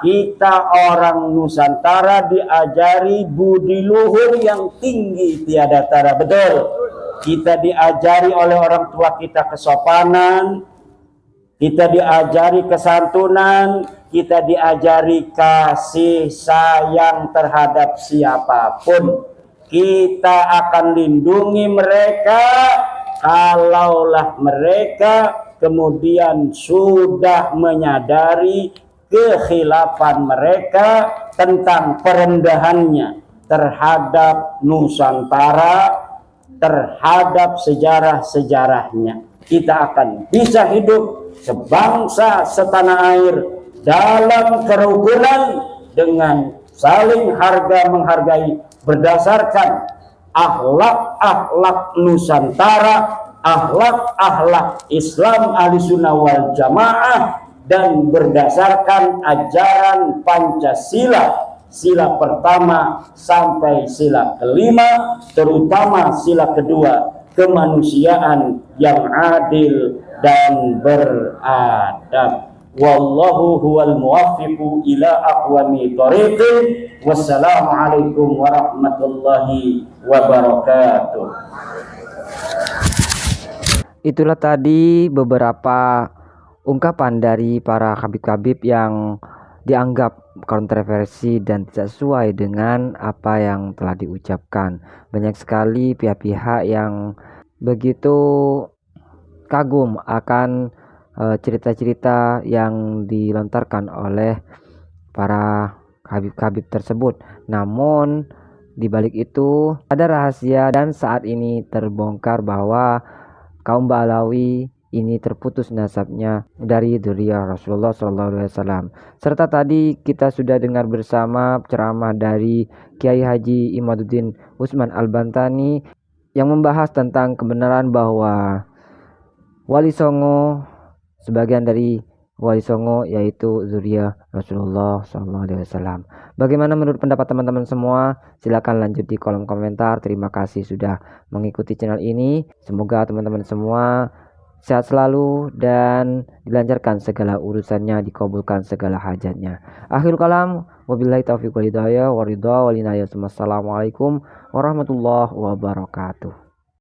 Speaker 9: Kita orang Nusantara diajari budi luhur yang tinggi tiada tara. Betul? Kita diajari oleh orang tua kita kesopanan, kita diajari kesantunan, kita diajari kasih sayang terhadap siapapun. Kita akan lindungi mereka kalaulah mereka kemudian sudah menyadari kekhilafan mereka tentang perendahannya terhadap Nusantara, terhadap sejarah-sejarahnya. Kita akan bisa hidup sebangsa setanah air dalam kerukunan dengan saling harga menghargai berdasarkan akhlak-akhlak Nusantara, akhlak-akhlak Islam Ahlussunnah wal Jamaah, dan berdasarkan ajaran Pancasila, sila pertama sampai sila kelima, terutama sila kedua, kemanusiaan yang adil dan beradab. Wallahu huwal muwaffiqu ila aqwami thoriqin. Wassalamualaikum warahmatullahi wabarakatuh.
Speaker 12: Itulah tadi beberapa ungkapan dari para habib-habib yang dianggap kontroversi dan tidak sesuai dengan apa yang telah diucapkan. Banyak sekali pihak-pihak yang begitu kagum akan cerita-cerita yang dilontarkan oleh para habib-habib tersebut. Namun di balik itu ada rahasia, dan saat ini terbongkar bahwa kaum Ba'alawi ini terputus nasabnya dari dzurriyyah Rasulullah SAW. Serta tadi kita sudah dengar bersama ceramah dari Kiai Haji Imaduddin Utsman Al-Bantani yang membahas tentang kebenaran bahwa Wali Songo, sebagian dari Wali Songo yaitu dzurriyyah Rasulullah SAW. Bagaimana menurut pendapat teman-teman semua? Silakan lanjut di kolom komentar. Terima kasih sudah mengikuti channel ini. Semoga teman-teman semua sehat selalu dan dilancarkan segala urusannya, dikabulkan segala hajatnya. Akhirul kalam, wabillahi taufiq wal hidayah, waridha wal inayah. Wassalamualaikum warahmatullahi wabarakatuh.